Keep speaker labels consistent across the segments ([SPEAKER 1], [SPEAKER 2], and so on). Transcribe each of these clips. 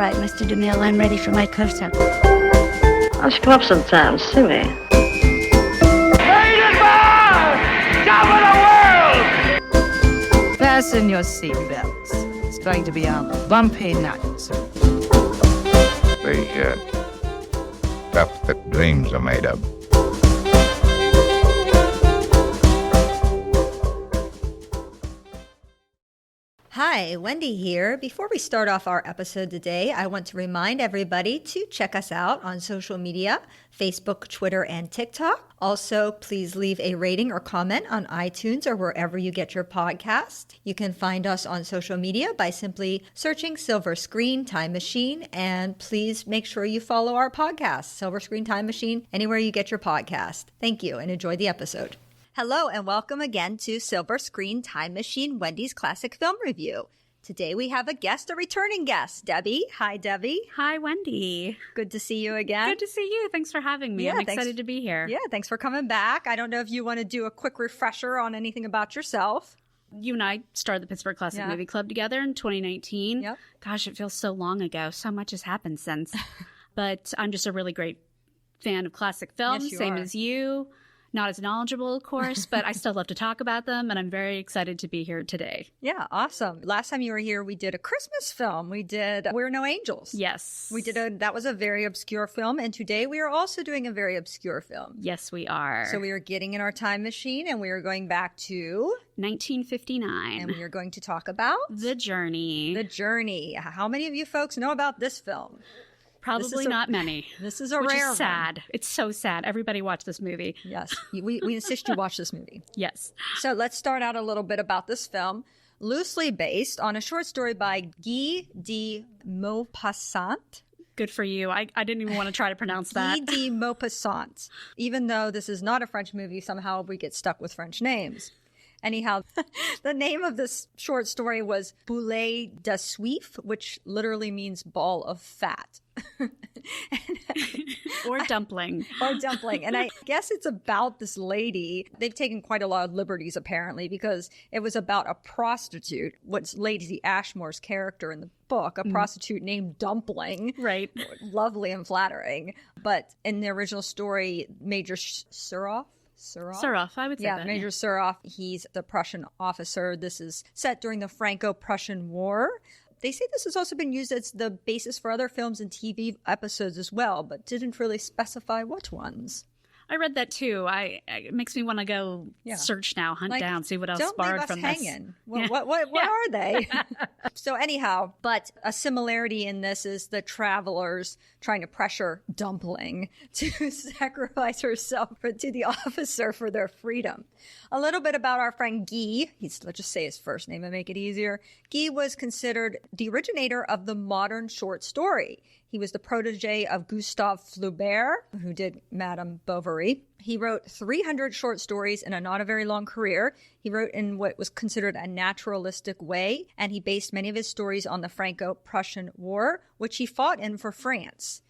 [SPEAKER 1] right, Mr. DeMille, I'm ready for my close-up.
[SPEAKER 2] Why don't you come up sometime, see me?
[SPEAKER 3] Fasten your seatbelts. It's going to be a bumpy night.
[SPEAKER 4] The stuff that dreams are made of.
[SPEAKER 5] Hi, Wendy here. Before we start off our episode today, I want to remind everybody to check us out on social media, Facebook, Twitter, and TikTok. Also, please leave a rating or comment on iTunes or wherever you get your podcast. You can find us on social media by simply searching Silver Screen Time Machine, and please make sure you follow our podcast, Silver Screen Time Machine, anywhere you get your podcast. Thank you, and enjoy the episode. Hello and welcome again to Silver Screen Time Machine, Wendy's Classic Film Review. Today we have a returning guest, Debbie. Hi, Debbie.
[SPEAKER 6] Hi, Wendy.
[SPEAKER 5] Good to see you again.
[SPEAKER 6] Good to see you. Thanks for having me. I'm excited to be here.
[SPEAKER 5] Yeah, thanks for coming back. I don't know if you want to do a quick refresher on anything about yourself.
[SPEAKER 6] You and I started the Pittsburgh Classic Movie Club together in 2019.
[SPEAKER 5] Yep.
[SPEAKER 6] Gosh, it feels so long ago. So much has happened since. But I'm just a really great fan of classic films,
[SPEAKER 5] yes, you
[SPEAKER 6] same
[SPEAKER 5] are.
[SPEAKER 6] as you. Not as knowledgeable, of course, but I still love to talk about them, and I'm very excited to be here today.
[SPEAKER 5] Yeah, awesome. Last time you were here, we did a Christmas film. We did We're No Angels.
[SPEAKER 6] Yes.
[SPEAKER 5] That was a very obscure film, and today we are also doing a very obscure film.
[SPEAKER 6] Yes, we are.
[SPEAKER 5] So we are getting in our time machine, and we are going back to
[SPEAKER 6] 1959.
[SPEAKER 5] And we are going to talk about
[SPEAKER 6] The Journey.
[SPEAKER 5] The Journey. How many of you folks know about this film?
[SPEAKER 6] Probably not many.
[SPEAKER 5] This is a
[SPEAKER 6] which
[SPEAKER 5] rare
[SPEAKER 6] is sad.
[SPEAKER 5] one.
[SPEAKER 6] It's so sad. Everybody watch this movie.
[SPEAKER 5] Yes. We insist you watch this movie.
[SPEAKER 6] Yes.
[SPEAKER 5] So let's start out a little bit about this film. Loosely based on a short story by Guy de Maupassant.
[SPEAKER 6] Good for you. I didn't even want to try to pronounce that.
[SPEAKER 5] Guy de Maupassant. Even though this is not a French movie, somehow we get stuck with French names. Anyhow, the name of this short story was Boulet de Suif, which literally means ball of fat.
[SPEAKER 6] Or dumpling.
[SPEAKER 5] Or dumpling. And I guess it's about this lady. They've taken quite a lot of liberties, apparently, because it was about a prostitute, what's Lady Ashmore's character in the book, a prostitute named Dumpling.
[SPEAKER 6] Right.
[SPEAKER 5] Lovely and flattering. But in the original story, Major Suroff,
[SPEAKER 6] Suroff, I would say that.
[SPEAKER 5] Major Suroff, he's the Prussian officer. This is set during the Franco-Prussian War. They say this has also been used as the basis for other films and TV episodes as well, but didn't really specify what ones.
[SPEAKER 6] I read that too. It makes me want to go search now, hunt down, see what else borrowed from this.
[SPEAKER 5] Don't leave us hanging. Well, what are they? So anyhow, but a similarity in this is the travelers trying to pressure Dumpling to sacrifice herself to the officer for their freedom. A little bit about our friend Guy. Let's just say his first name and make it easier. Guy was considered the originator of the modern short story. He was the protege of Gustave Flaubert, who did Madame Bovary. He wrote 300 short stories in a not a very long career. He wrote in what was considered a naturalistic way, and he based many of his stories on the Franco-Prussian War, which he fought in for France.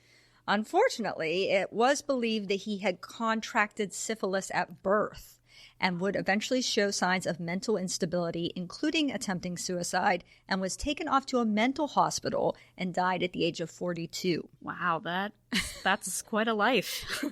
[SPEAKER 5] Unfortunately, it was believed that he had contracted syphilis at birth and would eventually show signs of mental instability, including attempting suicide, and was taken off to a mental hospital and died at the age of 42.
[SPEAKER 6] Wow, that's quite a life.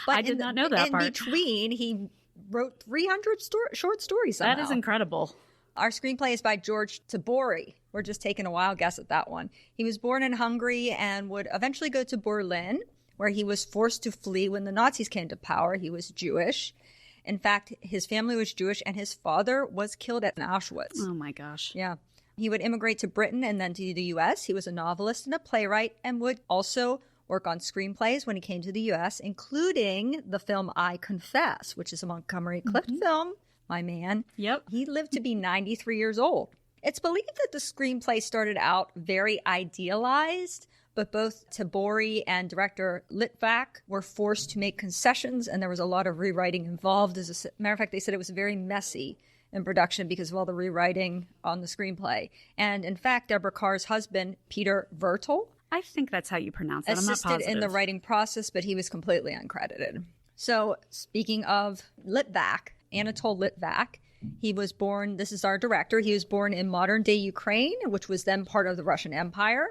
[SPEAKER 5] But
[SPEAKER 6] I did not know that part.
[SPEAKER 5] In between, he wrote 300 short stories somehow.
[SPEAKER 6] That is incredible.
[SPEAKER 5] Our screenplay is by George Tabori. We're just taking a wild guess at that one. He was born in Hungary and would eventually go to Berlin, where he was forced to flee when the Nazis came to power. He was Jewish. In fact, his family was Jewish and his father was killed at Auschwitz.
[SPEAKER 6] Oh my gosh.
[SPEAKER 5] Yeah. He would immigrate to Britain and then to the U.S. He was a novelist and a playwright and would also work on screenplays when he came to the U.S., including the film I Confess, which is a Montgomery Clift film, my man.
[SPEAKER 6] Yep.
[SPEAKER 5] He lived to be 93 years old. It's believed that the screenplay started out very idealized, but both Tabori and director Litvak were forced to make concessions, and there was a lot of rewriting involved. As a matter of fact, they said it was very messy in production because of all the rewriting on the screenplay. And in fact, Deborah Kerr's husband, Peter Vertel,
[SPEAKER 6] I think that's how you pronounce it. I'm not
[SPEAKER 5] assisted
[SPEAKER 6] positive.
[SPEAKER 5] in the writing process, but he was completely uncredited. So speaking of Litvak, Anatol Litvak, he was born, this is our director, he was born in modern-day Ukraine, which was then part of the Russian Empire.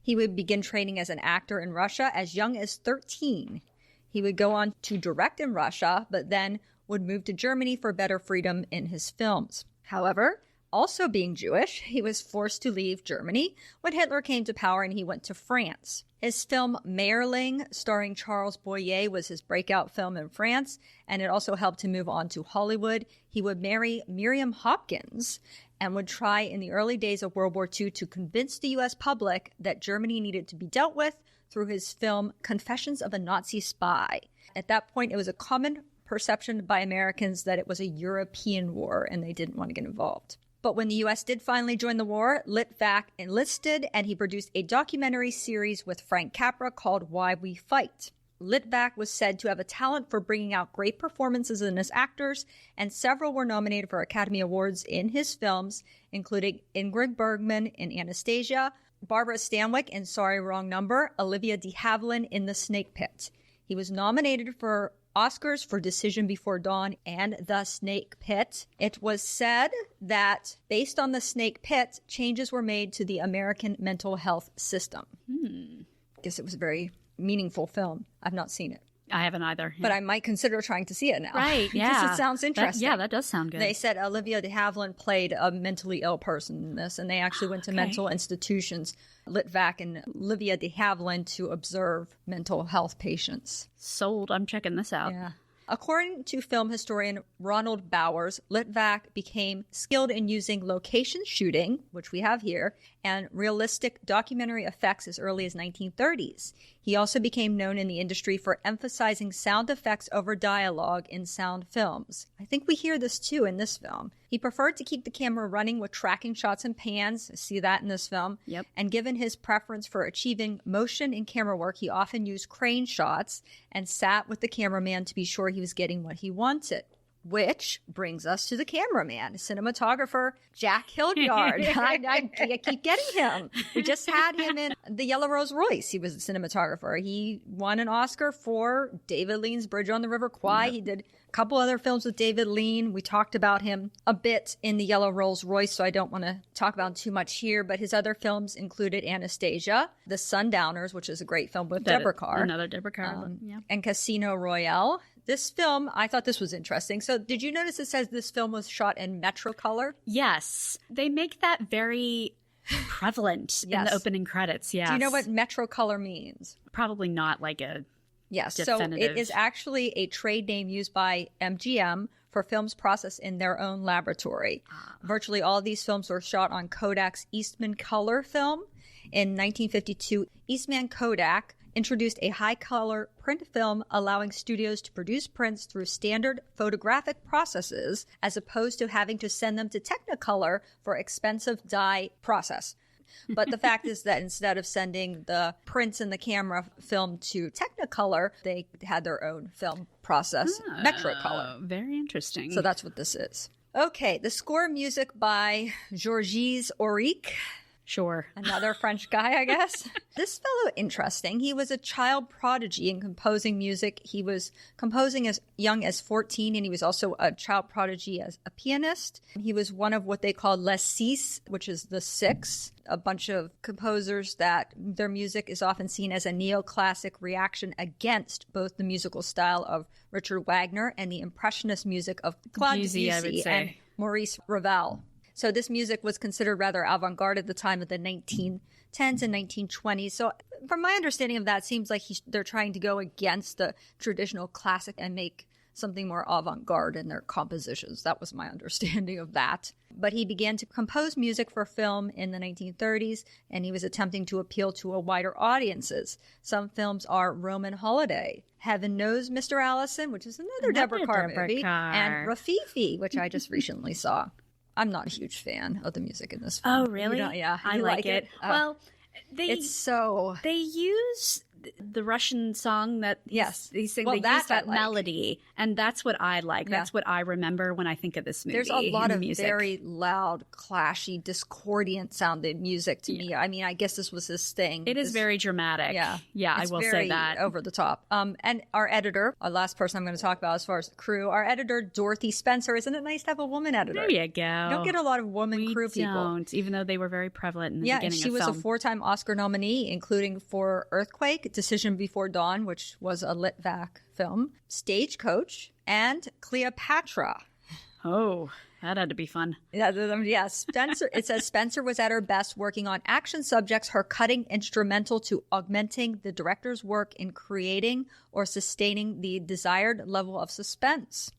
[SPEAKER 5] He would begin training as an actor in Russia as young as 13. He would go on to direct in Russia, but then would move to Germany for better freedom in his films. However, also being Jewish, he was forced to leave Germany when Hitler came to power and he went to France. His film Mayerling, starring Charles Boyer, was his breakout film in France, and it also helped him move on to Hollywood. He would marry Miriam Hopkins and would try in the early days of World War II to convince the U.S. public that Germany needed to be dealt with through his film Confessions of a Nazi Spy. At that point, it was a common perception by Americans that it was a European war and they didn't want to get involved. But when the U.S. did finally join the war, Litvak enlisted and he produced a documentary series with Frank Capra called Why We Fight. Litvak was said to have a talent for bringing out great performances in his actors, and several were nominated for Academy Awards in his films, including Ingrid Bergman in Anastasia, Barbara Stanwyck in Sorry, Wrong Number, Olivia de Havilland in The Snake Pit. He was nominated for Oscars for Decision Before Dawn and The Snake Pit. It was said that based on The Snake Pit, changes were made to the American mental health system. I guess it was a very meaningful film. I've not seen it.
[SPEAKER 6] I haven't either.
[SPEAKER 5] But I might consider trying to see it now.
[SPEAKER 6] Right, yeah.
[SPEAKER 5] Because it sounds interesting.
[SPEAKER 6] That does sound good.
[SPEAKER 5] They said Olivia de Havilland played a mentally ill person in this, and they actually went to mental institutions, Litvak and Olivia de Havilland, to observe mental health patients.
[SPEAKER 6] Sold. I'm checking this out.
[SPEAKER 5] Yeah. According to film historian Ronald Bowers, Litvak became skilled in using location shooting, which we have here, and realistic documentary effects as early as 1930s. He also became known in the industry for emphasizing sound effects over dialogue in sound films. I think we hear this too in this film. He preferred to keep the camera running with tracking shots and pans. I see that in this film.
[SPEAKER 6] Yep.
[SPEAKER 5] And given his preference for achieving motion in camera work, he often used crane shots and sat with the cameraman to be sure he was getting what he wanted. Which brings us to the cameraman, cinematographer Jack Hildyard. I keep getting him. We just had him in The Yellow Rose Royce. He was a cinematographer. He won an Oscar for David Lean's Bridge on the River Kwai. He did a couple other films with David Lean. We talked about him a bit in The Yellow Rose Royce, so I don't want to talk about him too much here. But his other films included Anastasia, The Sundowners, which is a great film with Deborah Kerr.
[SPEAKER 6] Another Deborah Kerr.
[SPEAKER 5] And Casino Royale. This film, I thought this was interesting. So did you notice it says this film was shot in Metrocolor?
[SPEAKER 6] Yes. They make that very prevalent in the opening credits. Yes.
[SPEAKER 5] Do you know what Metrocolor means?
[SPEAKER 6] Probably not like a
[SPEAKER 5] Yes.
[SPEAKER 6] definitive.
[SPEAKER 5] So it is actually a trade name used by MGM for films processed in their own laboratory. Virtually all of these films were shot on Kodak's Eastman Color film. In 1952, Eastman Kodak introduced a high-color print film allowing studios to produce prints through standard photographic processes as opposed to having to send them to Technicolor for expensive dye process. But the fact is that instead of sending the prints in the camera film to Technicolor, they had their own film process, Metrocolor.
[SPEAKER 6] Very interesting.
[SPEAKER 5] So that's what this is. Okay, the score music by Georges Auric.
[SPEAKER 6] Sure.
[SPEAKER 5] Another French guy, I guess. This fellow, interesting. He was a child prodigy in composing music. He was composing as young as 14, and he was also a child prodigy as a pianist. He was one of what they call Les Six, which is the six, a bunch of composers that their music is often seen as a neoclassic reaction against both the musical style of Richard Wagner and the impressionist music of Claude Debussy and Maurice Ravel. So this music was considered rather avant-garde at the time of the 1910s and 1920s. So from my understanding of that, it seems like they're trying to go against the traditional classic and make something more avant-garde in their compositions. That was my understanding of that. But he began to compose music for film in the 1930s, and he was attempting to appeal to a wider audiences. Some films are Roman Holiday, Heaven Knows Mr. Allison, which is another Deborah Kerr movie, and Rafifi, which I just recently saw. I'm not a huge fan of the music in this film.
[SPEAKER 6] Oh, really?
[SPEAKER 5] Yeah.
[SPEAKER 6] I like it.
[SPEAKER 5] Well, they use
[SPEAKER 6] the Russian song that
[SPEAKER 5] Yes.
[SPEAKER 6] they sing,
[SPEAKER 5] Well,
[SPEAKER 6] they
[SPEAKER 5] that
[SPEAKER 6] use that
[SPEAKER 5] I like.
[SPEAKER 6] melody, and that's what I like.
[SPEAKER 5] Yeah.
[SPEAKER 6] That's what I remember when I think of this movie.
[SPEAKER 5] There's a lot
[SPEAKER 6] and
[SPEAKER 5] of
[SPEAKER 6] music.
[SPEAKER 5] very loud, clashy, discordant sounding music to me. I mean, I guess this was his thing.
[SPEAKER 6] It is
[SPEAKER 5] This-
[SPEAKER 6] very dramatic.
[SPEAKER 5] Yeah.
[SPEAKER 6] Yeah, I
[SPEAKER 5] It's
[SPEAKER 6] will say
[SPEAKER 5] very
[SPEAKER 6] that.
[SPEAKER 5] over the top. And our editor, our last person I'm going to talk about as far as the crew, our editor, Dorothy Spencer. Isn't it nice to have a woman editor?
[SPEAKER 6] There you go.
[SPEAKER 5] You don't get a lot of woman
[SPEAKER 6] we
[SPEAKER 5] crew people.
[SPEAKER 6] don't, even though they were very prevalent in the
[SPEAKER 5] Yeah,
[SPEAKER 6] beginning
[SPEAKER 5] and she
[SPEAKER 6] of
[SPEAKER 5] was
[SPEAKER 6] film.
[SPEAKER 5] a 4-time Oscar nominee, including for Earthquake, Decision Before Dawn, which was a Litvak film, Stagecoach, and Cleopatra.
[SPEAKER 6] Oh, that had to be fun.
[SPEAKER 5] Yeah, Spencer. It says Spencer was at her best working on action subjects, her cutting instrumental to augmenting the director's work in creating or sustaining the desired level of suspense.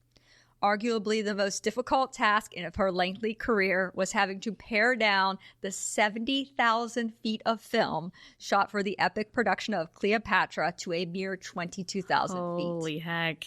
[SPEAKER 5] Arguably the most difficult task of her lengthy career was having to pare down the 70,000 feet of film shot for the epic production of Cleopatra to a mere 22,000 feet.
[SPEAKER 6] Holy heck.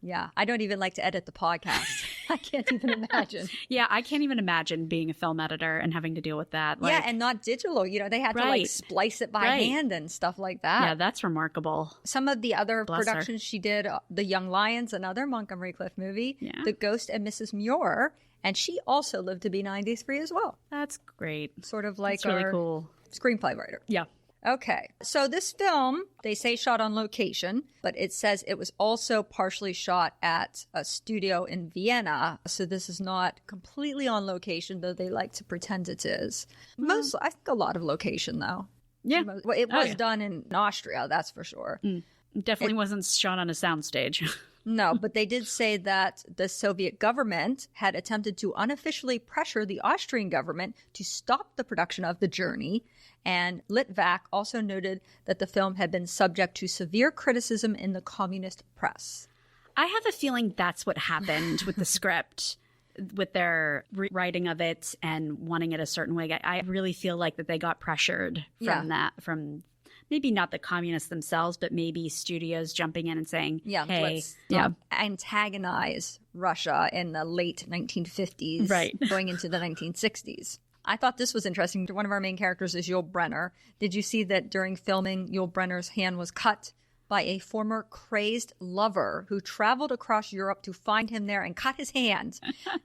[SPEAKER 5] Yeah, I don't even like to edit the podcast. I can't even imagine.
[SPEAKER 6] Yeah, I can't even imagine being a film editor and having to deal with that.
[SPEAKER 5] Yeah, and not digital. You know, they had to like
[SPEAKER 6] Right.
[SPEAKER 5] splice it by
[SPEAKER 6] Right.
[SPEAKER 5] hand and stuff like that.
[SPEAKER 6] yeah, that's remarkable.
[SPEAKER 5] Some of the other
[SPEAKER 6] Bless her.
[SPEAKER 5] productions she did, The Young Lions, another Montgomery Clift movie,
[SPEAKER 6] Yeah.
[SPEAKER 5] The Ghost and Mrs. Muir, and she also lived to be 93 as well.
[SPEAKER 6] That's great.
[SPEAKER 5] Sort of like
[SPEAKER 6] That's really
[SPEAKER 5] our
[SPEAKER 6] cool.
[SPEAKER 5] screenplay writer.
[SPEAKER 6] Yeah.
[SPEAKER 5] Okay, so this film, they say shot on location, but it says it was also partially shot at a studio in Vienna. So this is not completely on location, though they like to pretend it is. Most, I think a lot of location, though.
[SPEAKER 6] Yeah.
[SPEAKER 5] Well, it
[SPEAKER 6] Oh,
[SPEAKER 5] was
[SPEAKER 6] yeah.
[SPEAKER 5] done in Austria, that's for sure.
[SPEAKER 6] Definitely wasn't shot on a soundstage.
[SPEAKER 5] No, but they did say that the Soviet government had attempted to unofficially pressure the Austrian government to stop the production of The Journey. And Litvak also noted that the film had been subject to severe criticism in the communist press.
[SPEAKER 6] I have a feeling that's what happened with the script, with their writing of it and wanting it a certain way. I really feel like that they got pressured from that, from maybe not the communists themselves, but maybe studios jumping in and saying,
[SPEAKER 5] Yeah,
[SPEAKER 6] hey,
[SPEAKER 5] let's antagonize Russia in the late 1950s,
[SPEAKER 6] Right.
[SPEAKER 5] going into the 1960s. I thought this was interesting. One of our main characters is Yul Brynner. Did you see that during filming, Yul Brenner's hand was cut by a former crazed lover who traveled across Europe to find him there and cut his hand?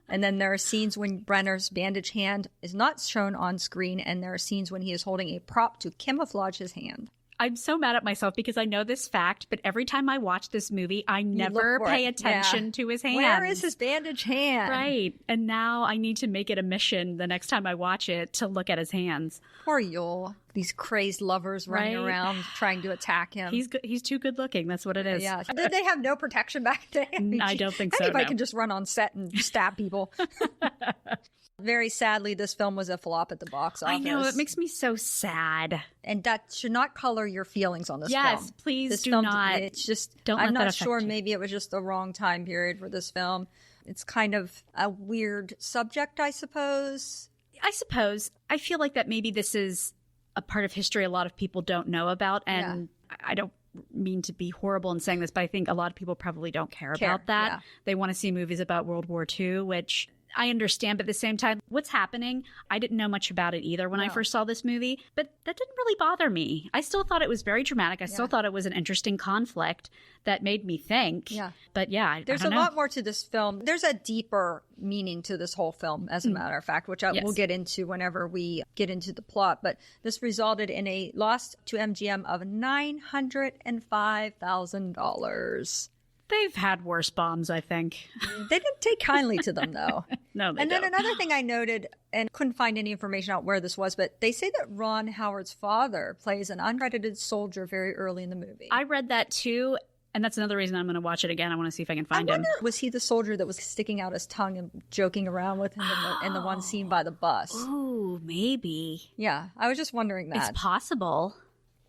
[SPEAKER 5] And then there are scenes when Brenner's bandaged hand is not shown on screen, and there are scenes when he is holding a prop to camouflage his hand.
[SPEAKER 6] I'm so mad at myself because I know this fact, but every time I watch this movie, I never
[SPEAKER 5] look for
[SPEAKER 6] pay
[SPEAKER 5] it.
[SPEAKER 6] attention
[SPEAKER 5] Yeah.
[SPEAKER 6] to his hand.
[SPEAKER 5] Where is his bandaged hand?
[SPEAKER 6] Right. And now I need to make it a mission the next time I watch it to look at his hands.
[SPEAKER 5] Poor Yul. These crazed lovers running
[SPEAKER 6] Right.
[SPEAKER 5] around trying to attack him.
[SPEAKER 6] He's too good looking. That's what it is.
[SPEAKER 5] Yeah. Did they have no protection back then?
[SPEAKER 6] I don't think so,
[SPEAKER 5] Anybody
[SPEAKER 6] no.
[SPEAKER 5] can just run on set and stab people. Very sadly, this film was a flop at the box office.
[SPEAKER 6] I know. It makes me so sad.
[SPEAKER 5] And that should not color your feelings on this film.
[SPEAKER 6] Yes, please
[SPEAKER 5] This
[SPEAKER 6] do
[SPEAKER 5] film,
[SPEAKER 6] not.
[SPEAKER 5] It's just,
[SPEAKER 6] Don't
[SPEAKER 5] I'm
[SPEAKER 6] let that
[SPEAKER 5] not
[SPEAKER 6] affect
[SPEAKER 5] sure.
[SPEAKER 6] you.
[SPEAKER 5] Maybe it was just the wrong time period for this film. It's kind of a weird subject, I suppose.
[SPEAKER 6] I suppose. I feel like that maybe this is a part of history a lot of people don't know about. And I don't mean to be horrible in saying this, but I think a lot of people probably don't care about that.
[SPEAKER 5] yeah.
[SPEAKER 6] They want to see movies about World War II, which I understand, but at the same time, what's happening? I didn't know much about it either when I
[SPEAKER 5] No.
[SPEAKER 6] first saw this movie, but that didn't really bother me. I still thought it was very dramatic. I still thought it was an interesting conflict that made me think.
[SPEAKER 5] Yeah.
[SPEAKER 6] But yeah, I
[SPEAKER 5] There's
[SPEAKER 6] don't
[SPEAKER 5] a
[SPEAKER 6] know.
[SPEAKER 5] lot more to this film. There's a deeper meaning to this whole film, as a matter of fact, which
[SPEAKER 6] Yes.
[SPEAKER 5] we'll get into whenever we get into the plot. But this resulted in a loss to MGM of $905,000.
[SPEAKER 6] They've had worse bombs, I think.
[SPEAKER 5] They didn't take kindly to them, though.
[SPEAKER 6] No, they
[SPEAKER 5] And then
[SPEAKER 6] don't.
[SPEAKER 5] another thing I noted, and couldn't find any information out where this was, but they say that Ron Howard's father plays an uncredited soldier very early in the movie.
[SPEAKER 6] I read that too, and that's another reason I'm going to watch it again. I want to see if I can
[SPEAKER 5] I
[SPEAKER 6] find him.
[SPEAKER 5] wonder, was he the soldier that was sticking out his tongue and joking around with him in the one scene by the bus?
[SPEAKER 6] Oh, maybe.
[SPEAKER 5] Yeah, I was just wondering that.
[SPEAKER 6] It's possible.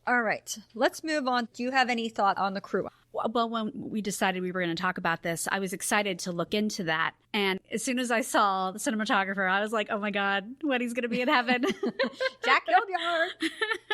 [SPEAKER 5] All right, let's move on. Do you have any thought on the crew?
[SPEAKER 6] Well, when we decided we were going to talk about this, I was excited to look into that. And as soon as I saw the cinematographer, I was like, oh my God, Wendy's going to be in heaven.
[SPEAKER 5] Jack Hildyard.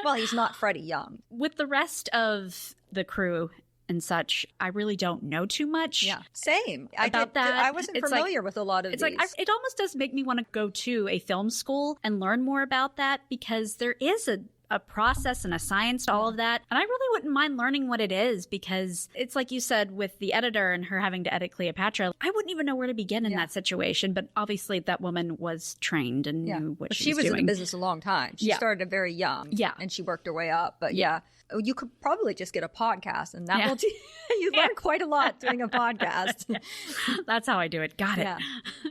[SPEAKER 5] Well, he's not Freddie Young.
[SPEAKER 6] With the rest of the crew and such, I really don't know too much.
[SPEAKER 5] Yeah, same.
[SPEAKER 6] About that,
[SPEAKER 5] I wasn't
[SPEAKER 6] it's
[SPEAKER 5] familiar with a lot of
[SPEAKER 6] It's
[SPEAKER 5] these.
[SPEAKER 6] like, it almost does make me want to go to a film school and learn more about that, because there is a a process and a science to all of that. And I really wouldn't mind learning what it is, because it's like you said with the editor and her having to edit Cleopatra. I wouldn't even know where to begin in that situation. But obviously that woman was trained and knew what she was doing.
[SPEAKER 5] She was in the business a long time. She started very young.
[SPEAKER 6] Yeah.
[SPEAKER 5] And she worked her way up. But you could probably just get a podcast, and that will you learn quite a lot doing a podcast.
[SPEAKER 6] That's how I do it. Got it.
[SPEAKER 5] Yeah.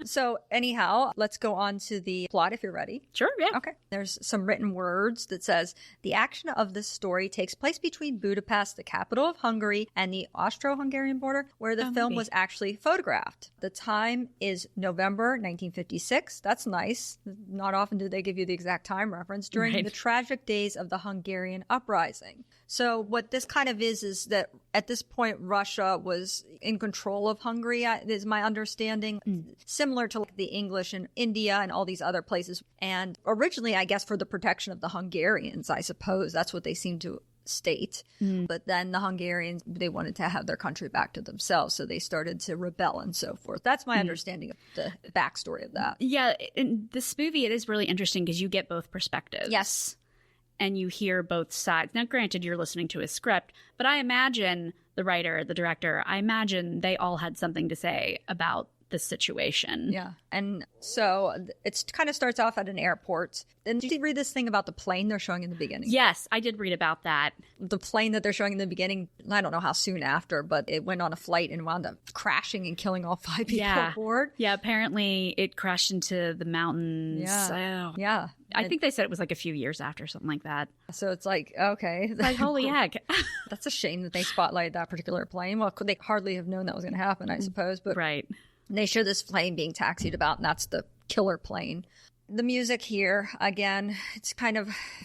[SPEAKER 5] So anyhow, let's go on to the plot if you're ready.
[SPEAKER 6] Sure, yeah.
[SPEAKER 5] Okay. There's some written words that says, the action of this story takes place between Budapest, the capital of Hungary, and the Austro-Hungarian border, where the film was actually photographed. The time is November 1956. That's nice. Not often do they give you the exact time reference. During the tragic days of the Hungarian uprising. So what this kind of is that at this point, Russia was in control of Hungary, is my understanding, similar to like the English in India and all these other places. And originally, I guess, for the protection of the Hungarians, I suppose that's what they seem to state. But then the Hungarians, they wanted to have their country back to themselves. So they started to rebel and so forth. That's my understanding of the backstory of that.
[SPEAKER 6] Yeah. In this movie, it is really interesting because you get both perspectives.
[SPEAKER 5] Yes.
[SPEAKER 6] And you hear both sides. Now, granted, you're listening to a script, but I imagine the writer, the director, I imagine they all had something to say about the situation.
[SPEAKER 5] Yeah. And so it kind of starts off at an airport. And did you read this thing about the plane they're showing in the beginning?
[SPEAKER 6] Yes, I did read about that.
[SPEAKER 5] The plane that they're showing in the beginning, I don't know how soon after, but it went on a flight and wound up crashing and killing all 5 people aboard.
[SPEAKER 6] Yeah, apparently it crashed into the mountains.
[SPEAKER 5] Yeah.
[SPEAKER 6] I think they said it was like a few years after, something like that.
[SPEAKER 5] So it's like, okay.
[SPEAKER 6] Like, holy heck.
[SPEAKER 5] That's a shame that they spotlighted that particular plane. Well, could they hardly have known that was going to happen, I suppose. But
[SPEAKER 6] right.
[SPEAKER 5] They show this plane being taxied about, and that's the killer plane. The music here, again, it's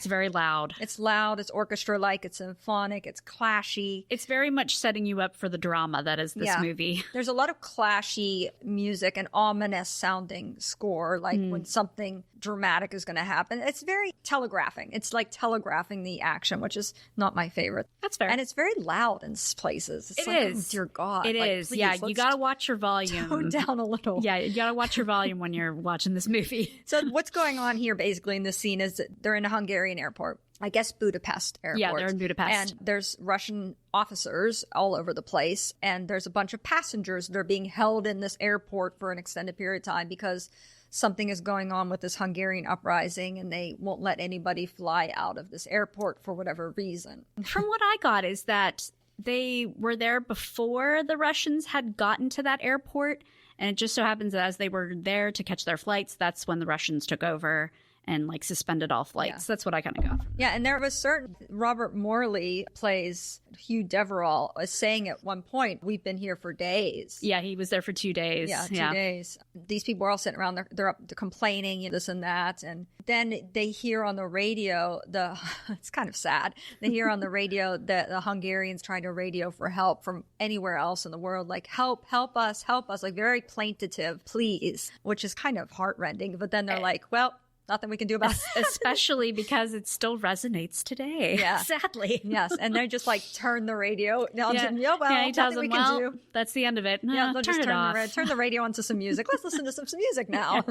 [SPEAKER 6] very loud.
[SPEAKER 5] It's loud, it's orchestra-like, it's symphonic, it's clashy.
[SPEAKER 6] It's very much setting you up for the drama that is this movie.
[SPEAKER 5] There's a lot of clashy music and ominous sounding score, like when something dramatic is going to happen. It's very telegraphing. It's like telegraphing the action, which is not my favorite.
[SPEAKER 6] That's fair.
[SPEAKER 5] And it's very loud in places. It's like, oh, dear God.
[SPEAKER 6] It is.
[SPEAKER 5] Please,
[SPEAKER 6] yeah, you got to watch your volume.
[SPEAKER 5] Tone down a little.
[SPEAKER 6] Yeah, you got to watch your volume when you're watching this movie.
[SPEAKER 5] So what's going on here basically in this scene is that they're in a Hungarian airport. I guess Budapest airport.
[SPEAKER 6] Yeah, they're in Budapest.
[SPEAKER 5] And there's Russian officers all over the place. And there's a bunch of passengers that are being held in this airport for an extended period of time because something is going on with this Hungarian uprising and they won't let anybody fly out of this airport for whatever reason.
[SPEAKER 6] From what I got is that they were there before the Russians had gotten to that airport. And it just so happens that as they were there to catch their flights, that's when the Russians took over and like suspended all flights. That's what I kind of got from that.
[SPEAKER 5] Yeah, and there was certain Robert Morley plays Hugh Deverell was saying at one point, we've been here for days.
[SPEAKER 6] Yeah, he was there for 2 days.
[SPEAKER 5] Yeah, 2 days. These people are all sitting around, they're complaining, this and that. And then they hear on the radio, it's kind of sad. They hear on the radio that the Hungarians trying to radio for help from anywhere else in the world, like help us, like very plaintive, please, which is kind of heartrending. But then they're like, well, nothing we can do about it.
[SPEAKER 6] Especially because it still resonates today.
[SPEAKER 5] Yeah.
[SPEAKER 6] Sadly.
[SPEAKER 5] Yes. And they just like turn the radio.
[SPEAKER 6] He tells them,
[SPEAKER 5] we can do.
[SPEAKER 6] That's the end of it.
[SPEAKER 5] Yeah, they'll
[SPEAKER 6] turn
[SPEAKER 5] just
[SPEAKER 6] it off.
[SPEAKER 5] turn the radio onto some music. Let's listen to some music now.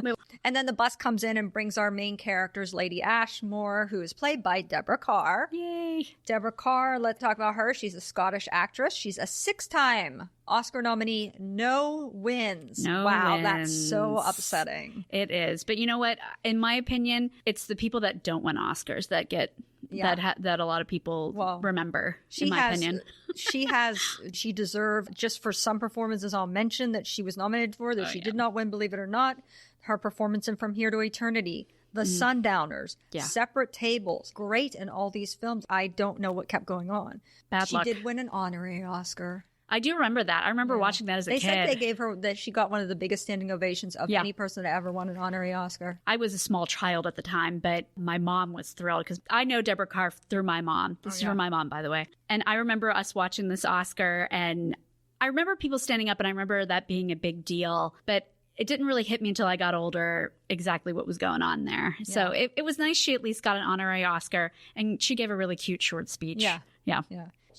[SPEAKER 5] And then the bus comes in and brings our main characters, Lady Ashmore, who is played by Deborah Kerr.
[SPEAKER 6] Yay.
[SPEAKER 5] Deborah Kerr, let's talk about her. She's a Scottish actress. She's a 6-time Oscar nominee, no wins. Wow, that's so upsetting.
[SPEAKER 6] It is. But you know what? In my opinion, it's the people that don't win Oscars that get that a lot of people remember, in my opinion. She deserved, just for some performances I'll mention that she was nominated for, that she did not win, believe it or not. Her performance in From Here to Eternity, The Sundowners, Separate Tables, great in all these films. I don't know what kept going on. Bad luck.
[SPEAKER 5] She did win an honorary Oscar.
[SPEAKER 6] I do remember that. I remember watching that as a kid.
[SPEAKER 5] They said they gave her, that she got one of the biggest standing ovations of any person that ever won an honorary Oscar.
[SPEAKER 6] I was a small child at the time, but my mom was thrilled because I know Deborah Kerr through my mom. This is from my mom, by the way. And I remember us watching this Oscar, and I remember people standing up, and I remember that being a big deal. But it didn't really hit me until I got older exactly what was going on there. Yeah. So it was nice she at least got an honorary Oscar, and she gave a really cute short speech.
[SPEAKER 5] Yeah.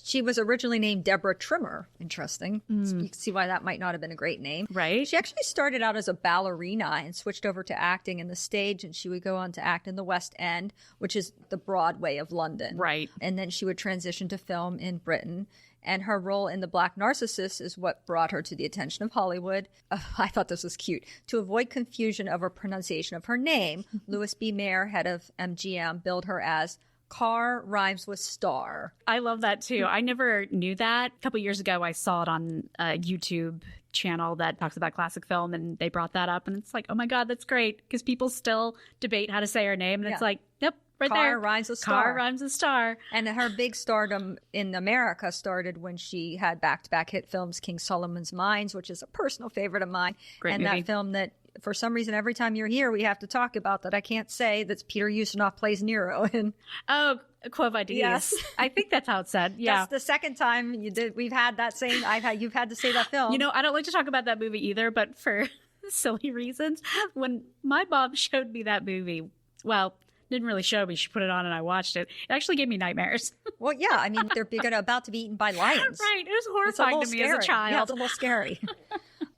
[SPEAKER 5] She was originally named Deborah Trimmer. Interesting. So you can see why that might not have been a great name.
[SPEAKER 6] Right.
[SPEAKER 5] She actually started out as a ballerina and switched over to acting in the stage, and she would go on to act in the West End, which is the Broadway of London.
[SPEAKER 6] Right.
[SPEAKER 5] And then she would transition to film in Britain. And her role in The Black Narcissus is what brought her to the attention of Hollywood. I thought this was cute. To avoid confusion over pronunciation of her name, Louis B. Mayer, head of MGM, billed her as Carr rhymes with star.
[SPEAKER 6] I love that too. I never knew that. A couple years ago, I saw it on a YouTube channel that talks about classic film, and they brought that up. And it's like, oh my God, that's great. Because people still debate how to say her name. And it's like, nope. Right
[SPEAKER 5] Carr
[SPEAKER 6] there.
[SPEAKER 5] rhymes with star.
[SPEAKER 6] Carr rhymes with star.
[SPEAKER 5] And her big stardom in America started when she had back-to-back hit films, King Solomon's Mines, which is a personal favorite of mine.
[SPEAKER 6] Great
[SPEAKER 5] and
[SPEAKER 6] movie.
[SPEAKER 5] That film that, for some reason, every time you're here, we have to talk about that I can't say, that's Peter Ustinov plays Nero in.
[SPEAKER 6] Oh, Quo Vadis.
[SPEAKER 5] Yes.
[SPEAKER 6] I think that's how it's said. Yeah.
[SPEAKER 5] That's the second time we've had that same, you've had to say that film.
[SPEAKER 6] You know, I don't like to talk about that movie either, but for silly reasons, when my mom showed me that movie, well, didn't really show me. She put it on and I watched it. It actually gave me nightmares.
[SPEAKER 5] Well, yeah. I mean, they're about to be eaten by lions.
[SPEAKER 6] Right. It was horrifying to me as a child.
[SPEAKER 5] Yeah, it's a little scary.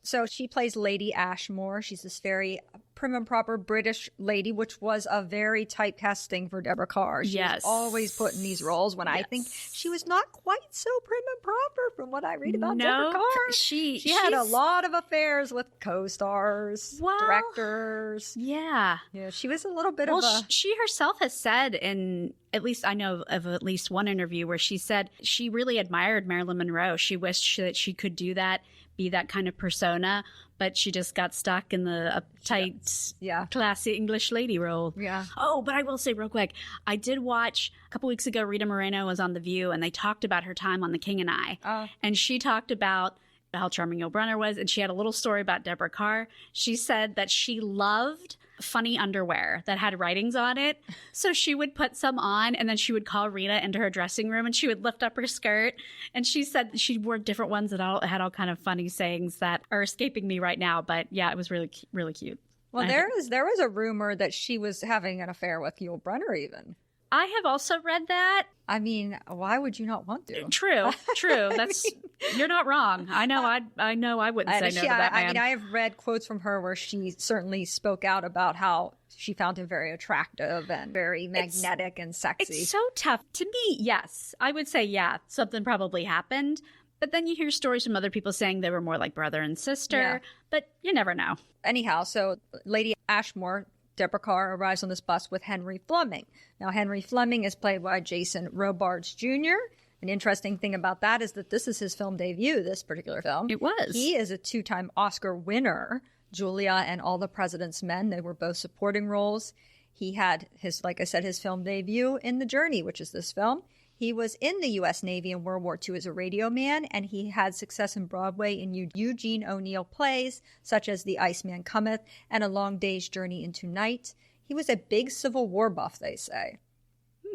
[SPEAKER 5] So she plays Lady Ashmore. She's this very prim and proper British lady, which was a very typecasting for Deborah Carr. She was always put in these roles when I think she was not quite so prim and proper from what I read about Deborah Carr. She had a lot of affairs with co-stars, directors.
[SPEAKER 6] Yeah.
[SPEAKER 5] Yeah, she was a little bit
[SPEAKER 6] she herself has said in, at least I know of at least one interview where she said she really admired Marilyn Monroe. She wished that she could do that, be that kind of persona, but she just got stuck in the uptight, classy English lady role.
[SPEAKER 5] Yeah.
[SPEAKER 6] Oh, but I will say real quick, I did watch a couple weeks ago, Rita Moreno was on The View, and they talked about her time on The King and I. And she talked about how charming Yul Brynner was, and she had a little story about Deborah Carr. She said that she loved funny underwear that had writings on it. So she would put some on, and then she would call Rita into her dressing room, and she would lift up her skirt. And she said she wore different ones that had all kind of funny sayings that are escaping me right now. But yeah, it was really, really cute.
[SPEAKER 5] Well, there was a rumor that she was having an affair with Yul Brynner even.
[SPEAKER 6] I have also read that.
[SPEAKER 5] I mean, why would you not want to?
[SPEAKER 6] True. That's you're not wrong. I know I wouldn't say no to that man.
[SPEAKER 5] I mean, I have read quotes from her where she certainly spoke out about how she found him very attractive and very magnetic and sexy.
[SPEAKER 6] It's so tough. To me, yes. I would say, yeah, something probably happened. But then you hear stories from other people saying they were more like brother and sister. Yeah. But you never know.
[SPEAKER 5] Anyhow, so Lady Ashmore, Deborah Carr, arrives on this bus with Henry Fleming. Now, Henry Fleming is played by Jason Robards Jr. An interesting thing about that is that this is his film debut, this particular film.
[SPEAKER 6] It was.
[SPEAKER 5] He is a 2-time Oscar winner. Julia and All the President's Men, they were both supporting roles. He had his, like I said, his film debut in The Journey, which is this film. He was in the U.S. Navy in World War II as a radio man, and he had success in Broadway in Eugene O'Neill plays, such as The Iceman Cometh and A Long Day's Journey into Night. He was a big Civil War buff, they say.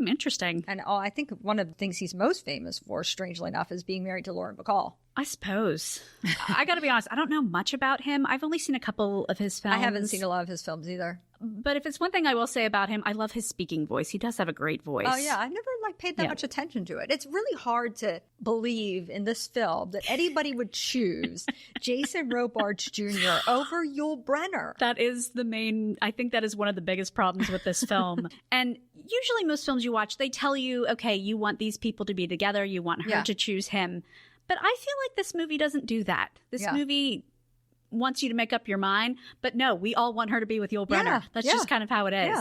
[SPEAKER 6] Interesting.
[SPEAKER 5] And I think one of the things he's most famous for, strangely enough, is being married to Lauren Bacall.
[SPEAKER 6] I suppose. I got to be honest, I don't know much about him. I've only seen a couple of his films.
[SPEAKER 5] I haven't seen a lot of his films either.
[SPEAKER 6] But if it's one thing I will say about him, I love his speaking voice. He does have a great voice.
[SPEAKER 5] Oh, yeah. I never paid that much attention to it. It's really hard to believe in this film that anybody would choose Jason Robards Jr. over Yul Brynner.
[SPEAKER 6] That is I think that is one of the biggest problems with this film. And usually most films you watch, they tell you, okay, you want these people to be together. You want her to choose him. But I feel like this movie doesn't do that. This movie wants you to make up your mind, but no, we all want her to be with Yul Brynner. That's just kind of how it is.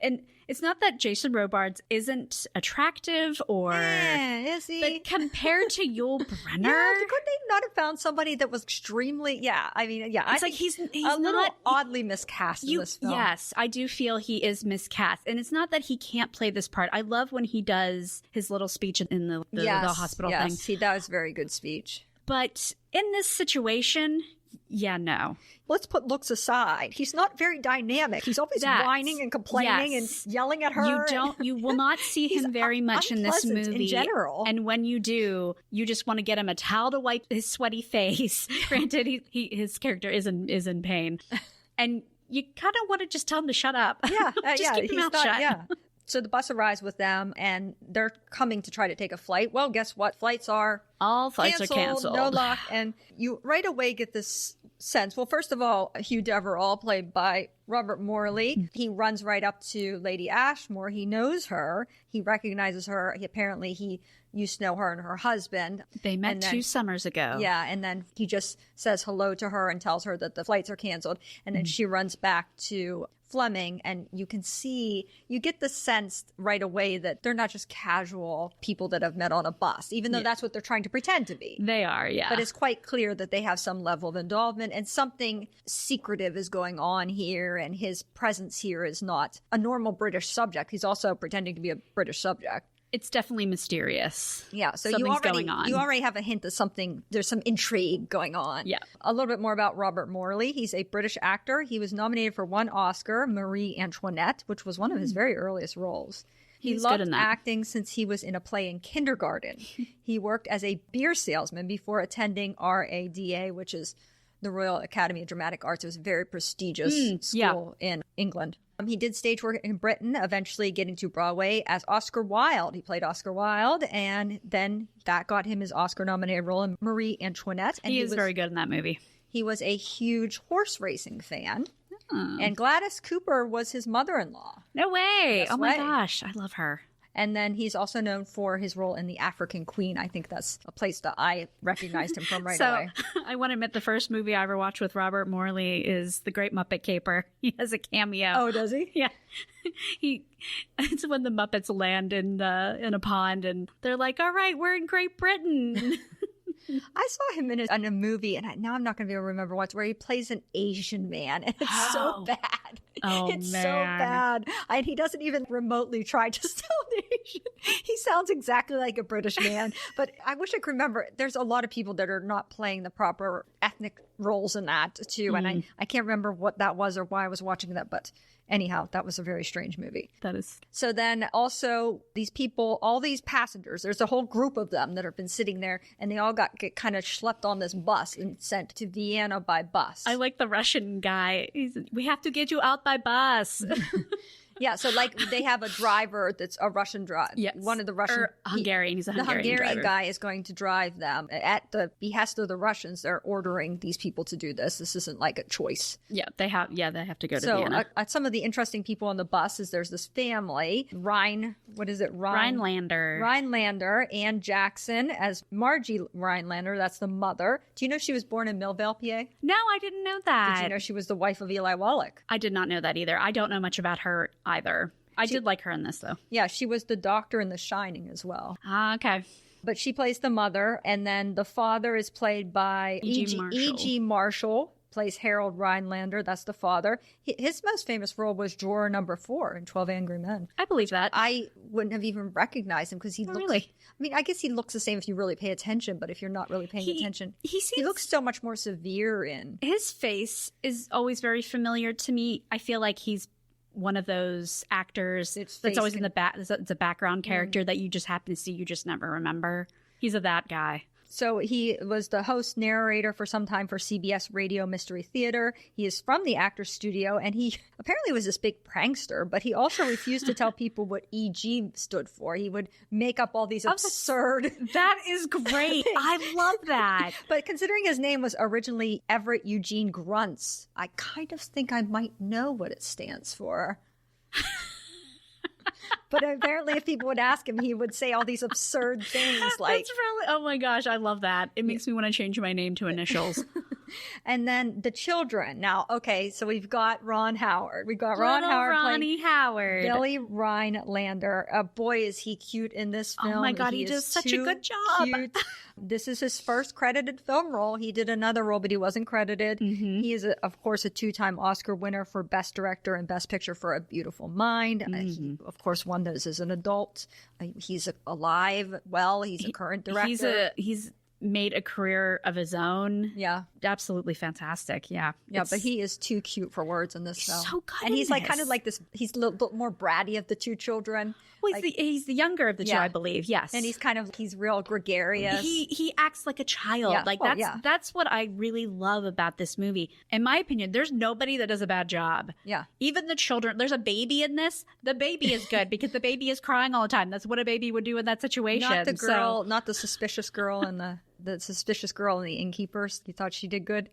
[SPEAKER 6] And it's not that Jason Robards isn't attractive or
[SPEAKER 5] is he?
[SPEAKER 6] But compared to Yul Brynner,
[SPEAKER 5] could they not have found somebody that was extremely
[SPEAKER 6] it's like he's
[SPEAKER 5] a little oddly miscast in this film.
[SPEAKER 6] Yes, I do feel he is miscast, and it's not that he can't play this part. I love when he does his little speech in the hospital thing.
[SPEAKER 5] Yes, he does very good speech.
[SPEAKER 6] But in this situation, no.
[SPEAKER 5] Let's put looks aside. He's not very dynamic. He's always whining and complaining and yelling at her.
[SPEAKER 6] You will not see him very much in this movie
[SPEAKER 5] in general.
[SPEAKER 6] And when you do, you just want to get him a towel to wipe his sweaty face. Granted, his character is in pain, and you kind of want to just tell him to shut up.
[SPEAKER 5] Yeah,
[SPEAKER 6] just keep your mouth shut.
[SPEAKER 5] Yeah. So the bus arrives with them, and they're coming to try to take a flight. Well, guess what?
[SPEAKER 6] All flights are canceled.
[SPEAKER 5] No luck. And you right away get this sense. Well, first of all, Hugh Deverall, played by Robert Morley, he runs right up to Lady Ashmore. He knows her. He recognizes her. He used to know her and her husband.
[SPEAKER 6] They met 2 summers ago.
[SPEAKER 5] Yeah, and then he just says hello to her and tells her that the flights are canceled. And then she runs back to Fleming, and you get the sense right away that they're not just casual people that have met on a bus, even though that's what they're trying to pretend to be.
[SPEAKER 6] They are, yeah.
[SPEAKER 5] But it's quite clear that they have some level of involvement, and something secretive is going on here, and his presence here is not a normal British subject. He's also pretending to be a British subject.
[SPEAKER 6] It's definitely mysterious.
[SPEAKER 5] Yeah, so
[SPEAKER 6] Something's going on.
[SPEAKER 5] You already have a hint of something. There's some intrigue going on.
[SPEAKER 6] Yeah.
[SPEAKER 5] A little bit more about Robert Morley. He's a British actor. He was nominated for 1 Oscar, Marie Antoinette, which was one of his very earliest roles. He loved acting since he was in a play in kindergarten. He worked as a beer salesman before attending RADA, which is the Royal Academy of Dramatic Arts. It was a very prestigious school in England. He did stage work in Britain, eventually getting to Broadway as Oscar Wilde. He played Oscar Wilde, and then that got him his Oscar-nominated role in Marie Antoinette. And
[SPEAKER 6] he was very good in that movie.
[SPEAKER 5] He was a huge horse racing fan. And Gladys Cooper was his mother-in-law.
[SPEAKER 6] No way.
[SPEAKER 5] That's
[SPEAKER 6] my
[SPEAKER 5] right.
[SPEAKER 6] gosh. I love her.
[SPEAKER 5] And then he's also known for his role in The African Queen. I think that's a place that I recognized him from right away.
[SPEAKER 6] I want to admit the first movie I ever watched with Robert Morley is The Great Muppet Caper. He has a cameo.
[SPEAKER 5] Oh, does he?
[SPEAKER 6] Yeah. It's when the Muppets land in a pond and they're like, all right, we're in Great Britain.
[SPEAKER 5] I saw him in a movie, and now I'm not going to be able to remember where he plays an Asian man, and it's so bad.
[SPEAKER 6] Oh,
[SPEAKER 5] it's
[SPEAKER 6] man.
[SPEAKER 5] so bad. And he doesn't even remotely try to sound Asian. He sounds exactly like a British man, but I wish I could remember. There's a lot of people that are not playing the proper ethnic roles in that, too, and I can't remember what that was or why I was watching that, but anyhow, that was a very strange movie.
[SPEAKER 6] That is.
[SPEAKER 5] So then also these people, all these passengers, there's a whole group of them that have been sitting there, and they all get kind of schlepped on this bus and sent to Vienna by bus.
[SPEAKER 6] I like the Russian guy. We have to get you out by bus.
[SPEAKER 5] Yeah, so like they have a driver that's a Russian driver.
[SPEAKER 6] Yes.
[SPEAKER 5] One of the Russian.
[SPEAKER 6] Or Hungarian. He's a Hungarian
[SPEAKER 5] The Hungarian
[SPEAKER 6] driver.
[SPEAKER 5] guy is going to drive them. At the behest of the Russians, they're ordering these people to do this. This isn't like a choice.
[SPEAKER 6] Yeah, they have to go to
[SPEAKER 5] So
[SPEAKER 6] Vienna.
[SPEAKER 5] some of the interesting people on the bus is there's this family, Rhinelander, Anne Jackson as Margie Rhinelander. That's the mother. Do you know she was born in Millvale, PA?
[SPEAKER 6] No, I didn't know that.
[SPEAKER 5] Did you know she was the wife of Eli Wallach?
[SPEAKER 6] I did not know that either. I don't know much about her either. I did like her in this, though.
[SPEAKER 5] Yeah, she was the doctor in The Shining as well.
[SPEAKER 6] Okay.
[SPEAKER 5] But she plays the mother, and then the father is played by E.G. Marshall, plays Harold Rhinelander. That's the father. His most famous role was Drawer Number 4 in 12 Angry Men.
[SPEAKER 6] I believe that.
[SPEAKER 5] I wouldn't have even recognized him because he looks...
[SPEAKER 6] Really?
[SPEAKER 5] I mean, I guess he looks the same if you really pay attention, but if you're not really paying attention... He looks so much more severe in...
[SPEAKER 6] His face is always very familiar to me. I feel like he's one of those actors that's always in the back. It's a background character that you just happen to see, you just never remember. He's that guy.
[SPEAKER 5] So he was the host narrator for some time for CBS Radio Mystery Theater. He is from the Actors Studio, and he apparently was this big prankster, but he also refused to tell people what EG stood for. He would make up all these absurd...
[SPEAKER 6] That is great. I love that.
[SPEAKER 5] But considering his name was originally Everett Eugene Grunts, I kind of think I might know what it stands for. But apparently if people would ask him, he would say all these absurd things like...
[SPEAKER 6] That's really... Oh my gosh, I love that. It makes me want to change my name to initials.
[SPEAKER 5] And then the children. Now, okay, so we've got Ron Howard. We've got Ron Howard
[SPEAKER 6] Ronnie Howard.
[SPEAKER 5] Billy Rhinelander. Boy, is he cute in this film.
[SPEAKER 6] Oh my God, he does such a good job.
[SPEAKER 5] Cute. This is his first credited film role. He did another role, but he wasn't credited. Mm-hmm. He is, of course, a 2-time Oscar winner for Best Director and Best Picture for A Beautiful Mind. He, of course, won those as an adult. He's alive. Well, he's a current director.
[SPEAKER 6] He's made a career of his own.
[SPEAKER 5] Yeah.
[SPEAKER 6] Absolutely fantastic. Yeah.
[SPEAKER 5] Yeah, but he is too cute for words in this show.
[SPEAKER 6] so good
[SPEAKER 5] And
[SPEAKER 6] in
[SPEAKER 5] he's like
[SPEAKER 6] this.
[SPEAKER 5] kind of like this, he's a little bit more bratty of the two children.
[SPEAKER 6] Well,
[SPEAKER 5] Like,
[SPEAKER 6] he's the younger of the two,
[SPEAKER 5] Yeah.
[SPEAKER 6] I believe. Yes.
[SPEAKER 5] and he's real gregarious.
[SPEAKER 6] He acts like a child.
[SPEAKER 5] Yeah.
[SPEAKER 6] Like
[SPEAKER 5] Oh,
[SPEAKER 6] that's
[SPEAKER 5] yeah.
[SPEAKER 6] that's what I really love about this movie. In my opinion, there's nobody that does a bad job.
[SPEAKER 5] Yeah.
[SPEAKER 6] Even the children. There's a baby in this. The baby is good because the baby is crying all the time. That's what a baby would do in that situation.
[SPEAKER 5] Not the girl,
[SPEAKER 6] So,
[SPEAKER 5] not the suspicious girl and the suspicious girl and the innkeepers. You thought she did good?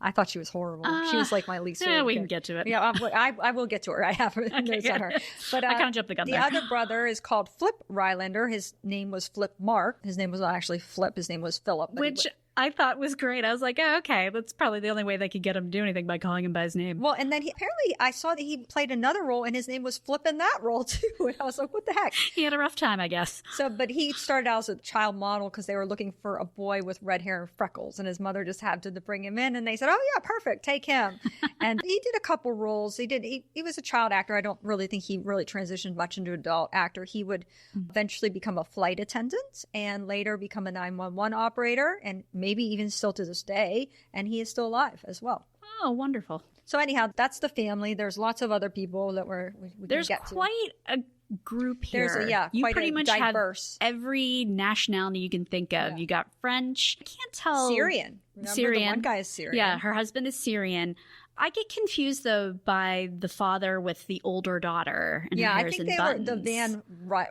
[SPEAKER 5] I thought she was horrible. She was like my least favorite.
[SPEAKER 6] we can
[SPEAKER 5] character.
[SPEAKER 6] get to it.
[SPEAKER 5] Yeah, I will get to her. I have her notes on her. But
[SPEAKER 6] I kind of jumped the gun
[SPEAKER 5] the
[SPEAKER 6] there.
[SPEAKER 5] other brother is called Flip Rylander. His name was Flip Mark. His name was not actually Flip. His name was Philip. but he
[SPEAKER 6] Which I thought was great. I was like, oh, okay, that's probably the only way they could get him to do anything by calling him by his name.
[SPEAKER 5] Well, and then apparently I saw that he played another role, and his name was Flip in that role too. And I was like, what the heck?
[SPEAKER 6] He had a rough time, I guess.
[SPEAKER 5] So, but he started out as a child model because they were looking for a boy with red hair and freckles, and his mother just had to bring him in, and they said, "Oh yeah, perfect, take him." And he did a couple roles. He was a child actor. I don't really think he really transitioned much into adult actor. He would eventually become a flight attendant and later become a 911 operator, and maybe even still to this day. And he is still alive as well.
[SPEAKER 6] Oh, wonderful.
[SPEAKER 5] So anyhow, that's the family. There's lots of other people that we
[SPEAKER 6] There's
[SPEAKER 5] can get to.
[SPEAKER 6] quite a group here.
[SPEAKER 5] There's
[SPEAKER 6] you
[SPEAKER 5] quite
[SPEAKER 6] pretty
[SPEAKER 5] a
[SPEAKER 6] much
[SPEAKER 5] diverse.
[SPEAKER 6] have every nationality you can think of.
[SPEAKER 5] Yeah.
[SPEAKER 6] You got French. I can't tell.
[SPEAKER 5] Syrian. Remember,
[SPEAKER 6] Syrian.
[SPEAKER 5] the one guy is Syrian.
[SPEAKER 6] Yeah, her husband is Syrian. I get confused though by the father with the older daughter. And her
[SPEAKER 5] Yeah, I
[SPEAKER 6] hair's
[SPEAKER 5] think
[SPEAKER 6] in
[SPEAKER 5] they were
[SPEAKER 6] buttons.
[SPEAKER 5] the Van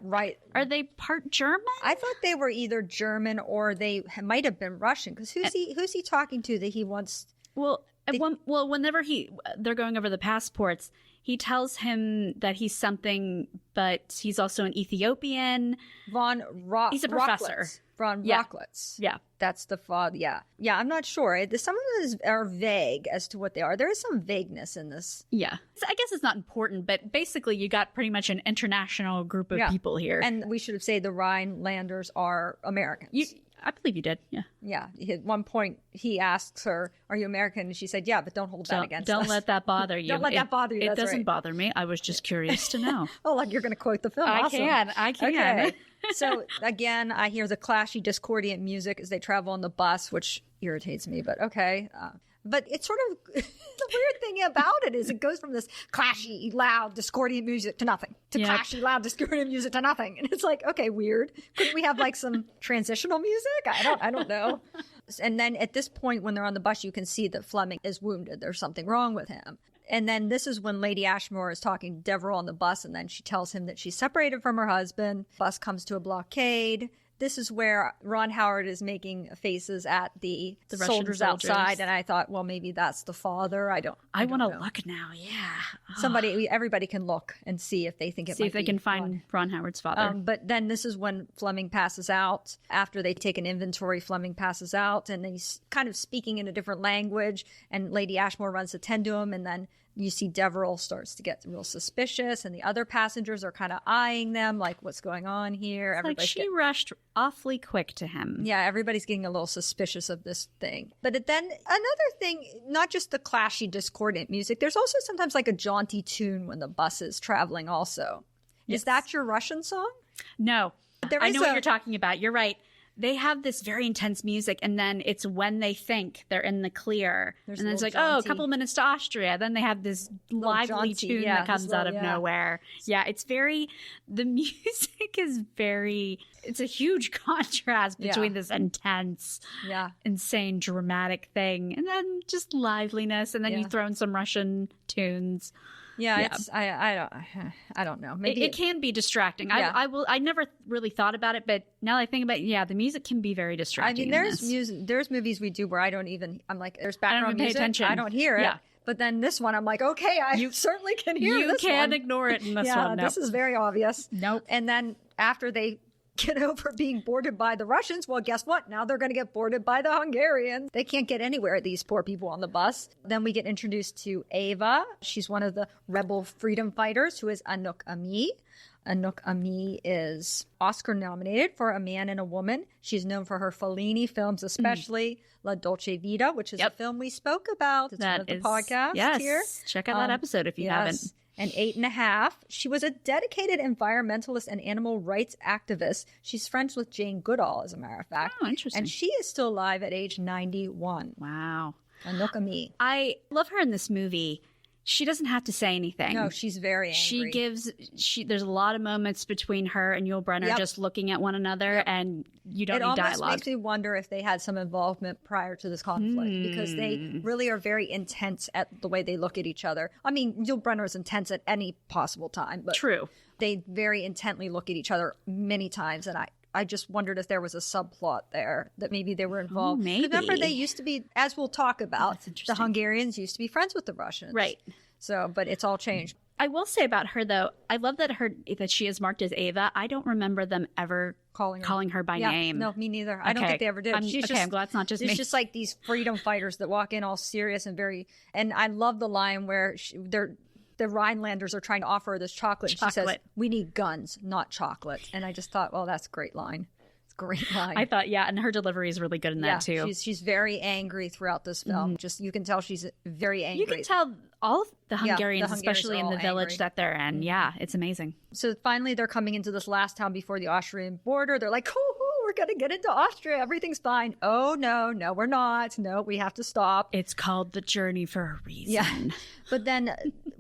[SPEAKER 5] right.
[SPEAKER 6] Are they part German?
[SPEAKER 5] I thought they were either German or they might have been Russian. Because who's he talking to that he wants?
[SPEAKER 6] Well, whenever they're going over the passports, he tells him that he's something, but he's also an Ethiopian. He's a professor.
[SPEAKER 5] Von
[SPEAKER 6] Yeah.
[SPEAKER 5] Rocklitz.
[SPEAKER 6] Yeah.
[SPEAKER 5] That's the father. Yeah. Yeah, I'm not sure. Some of them are vague as to what they are. There is some vagueness in this.
[SPEAKER 6] Yeah. So I guess it's not important, but basically you got pretty much an international group of people here.
[SPEAKER 5] And we should say the Rhinelanders are Americans.
[SPEAKER 6] I believe you did. Yeah.
[SPEAKER 5] Yeah. At one point, he asks her, "Are you American?" And she said, "Yeah, but don't hold that against us."
[SPEAKER 6] Don't let that bother you.
[SPEAKER 5] Don't let that bother you.
[SPEAKER 6] It
[SPEAKER 5] That's
[SPEAKER 6] doesn't
[SPEAKER 5] right.
[SPEAKER 6] bother me. I was just curious to know.
[SPEAKER 5] Oh, like you're going to quote the film.
[SPEAKER 6] I
[SPEAKER 5] Awesome.
[SPEAKER 6] can.
[SPEAKER 5] Okay. So again, I hear the clashy, discordant music as they travel on the bus, which irritates me, but okay. But it's sort of the weird thing about it is it goes from this clashy, loud, discordant music to nothing, to
[SPEAKER 6] Yep.
[SPEAKER 5] clashy, loud, discordant music to nothing, and it's like, okay, weird. Couldn't we have like some transitional music? I don't know. And then at this point, when they're on the bus, you can see that Fleming is wounded. There's something wrong with him. And then this is when Lady Ashmore is talking to Deborah on the bus, and then she tells him that she's separated from her husband. Bus comes to a blockade. This is where Ron Howard is making faces at the
[SPEAKER 6] Russian
[SPEAKER 5] soldiers
[SPEAKER 6] soldiers.
[SPEAKER 5] outside, and I thought, well, maybe that's the father. I
[SPEAKER 6] I want to
[SPEAKER 5] know.
[SPEAKER 6] look now. Yeah.
[SPEAKER 5] Everybody can look and see if they think it
[SPEAKER 6] See
[SPEAKER 5] might
[SPEAKER 6] if they
[SPEAKER 5] be
[SPEAKER 6] can find Ron Howard's father.
[SPEAKER 5] But then this is when Fleming passes out. After they take an inventory, Fleming passes out, and he's kind of speaking in a different language. And Lady Ashmore runs to tend to him, and then you see Deverell starts to get real suspicious, and the other passengers are kind of eyeing them, like, what's going on here?
[SPEAKER 6] Like she rushed awfully quick to him.
[SPEAKER 5] Yeah, everybody's getting a little suspicious of this thing. But then another thing, not just the clashy, discordant music, there's also sometimes like a jaunty tune when the bus is traveling also.
[SPEAKER 6] Yes.
[SPEAKER 5] Is that your Russian song?
[SPEAKER 6] No.
[SPEAKER 5] There
[SPEAKER 6] I
[SPEAKER 5] is
[SPEAKER 6] know what you're talking about. You're right. They have this very intense music, and then it's when they think they're in the clear.
[SPEAKER 5] There's
[SPEAKER 6] and
[SPEAKER 5] a
[SPEAKER 6] then it's
[SPEAKER 5] little
[SPEAKER 6] like,
[SPEAKER 5] jaunty-
[SPEAKER 6] a couple minutes to Austria. Then they have this lively
[SPEAKER 5] jaunty,
[SPEAKER 6] tune
[SPEAKER 5] yeah,
[SPEAKER 6] that comes
[SPEAKER 5] this
[SPEAKER 6] out
[SPEAKER 5] little-
[SPEAKER 6] of
[SPEAKER 5] yeah.
[SPEAKER 6] nowhere. Yeah, the music is it's a huge contrast between this intense, insane, dramatic thing, and then just liveliness, and then you throw in some Russian tunes.
[SPEAKER 5] Yeah, it's I don't know. Maybe
[SPEAKER 6] It can be distracting.
[SPEAKER 5] Yeah.
[SPEAKER 6] I never really thought about it, but now that I think about it, the music can be very
[SPEAKER 5] I
[SPEAKER 6] distracting.
[SPEAKER 5] mean, there's movies we do where I'm like, there's background
[SPEAKER 6] even pay
[SPEAKER 5] music.
[SPEAKER 6] attention.
[SPEAKER 5] I don't hear it.
[SPEAKER 6] Yeah.
[SPEAKER 5] But then this one, I'm like, okay, I certainly can hear
[SPEAKER 6] you
[SPEAKER 5] this
[SPEAKER 6] can't
[SPEAKER 5] one.
[SPEAKER 6] ignore it in this
[SPEAKER 5] Yeah,
[SPEAKER 6] one. Nope.
[SPEAKER 5] this is very obvious.
[SPEAKER 6] Nope.
[SPEAKER 5] And then after they get over being boarded by the Russians, well, guess what? Now they're going to get boarded by the Hungarians. They can't get anywhere, these poor people on the bus. Then we get introduced to Ava. She's one of the rebel freedom fighters who is Anouk Ami. Anouk Ami is Oscar nominated for A Man and a Woman. She's known for her Fellini films, especially La Dolce Vita, which is a film we spoke about. It's one of the podcasts
[SPEAKER 6] yes.
[SPEAKER 5] here.
[SPEAKER 6] Check out that episode if you haven't.
[SPEAKER 5] and 8.5. She was a dedicated environmentalist and animal rights activist. She's friends with Jane Goodall, as a matter of fact.
[SPEAKER 6] Oh, interesting.
[SPEAKER 5] And she is still alive at age 91.
[SPEAKER 6] Wow.
[SPEAKER 5] And look at me.
[SPEAKER 6] I love her in this movie. She doesn't have to say anything.
[SPEAKER 5] No, she's very angry.
[SPEAKER 6] There's a lot of moments between her and Yul Brynner just looking at one another, and you don't need dialogue. It almost
[SPEAKER 5] makes me wonder if they had some involvement prior to this conflict, because they really are very intense at the way they look at each other. I mean, Yul Brynner is intense at any possible time, but
[SPEAKER 6] true.
[SPEAKER 5] They very intently look at each other many times, and I just wondered if there was a subplot there, that maybe they were involved.
[SPEAKER 6] Oh, maybe.
[SPEAKER 5] Remember, they used to be, as we'll talk about, the Hungarians used to be friends with the Russians.
[SPEAKER 6] Right.
[SPEAKER 5] So, but it's all changed.
[SPEAKER 6] I will say about her, though, I love that she is marked as Ava. I don't remember them ever calling her by name.
[SPEAKER 5] No, me neither. I don't think they ever did.
[SPEAKER 6] I'm glad it's not just me.
[SPEAKER 5] It's just like these freedom fighters that walk in all serious and and I love the line where the Rhinelanders are trying to offer her this chocolate. And she says, "We need guns, not chocolate." And I just thought, well, that's a great line. It's a great line.
[SPEAKER 6] I thought, and her delivery is really good in that too.
[SPEAKER 5] She's very angry throughout this film. Just you can tell she's very angry.
[SPEAKER 6] You can tell all of the Hungarians, especially in the village
[SPEAKER 5] angry
[SPEAKER 6] that they're in. Yeah, it's amazing.
[SPEAKER 5] So finally, they're coming into this last town before the Austrian border. They're like, we're going to get into Austria. Everything's fine. Oh, no, we're not. No, we have to stop.
[SPEAKER 6] It's called The Journey for a reason.
[SPEAKER 5] Yeah. But then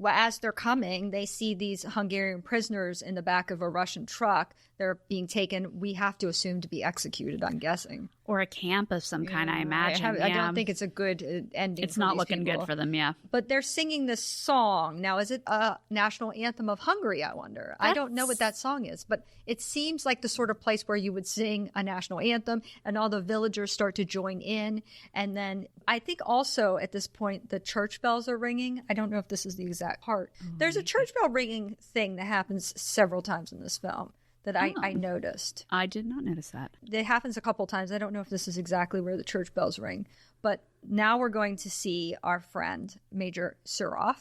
[SPEAKER 5] as they're coming, they see these Hungarian prisoners in the back of a Russian truck. They're being taken, we have to assume, to be executed, I'm guessing.
[SPEAKER 6] Or a camp of some kind, I imagine.
[SPEAKER 5] I don't think it's a good ending.
[SPEAKER 6] It's not looking good for them, yeah.
[SPEAKER 5] But they're singing this song. Now, is it a national anthem of Hungary, I wonder? I don't know what that song is, but it seems like the sort of place where you would sing a national anthem and all the villagers start to join in. And then I think also at this point, the church bells are ringing. I don't know if this is the exact part. There's a church bell ringing thing that happens several times in this film that I noticed.
[SPEAKER 6] I did not notice that.
[SPEAKER 5] It happens a couple times. I don't know if this is exactly where the church bells ring. But now we're going to see our friend, Major Surov.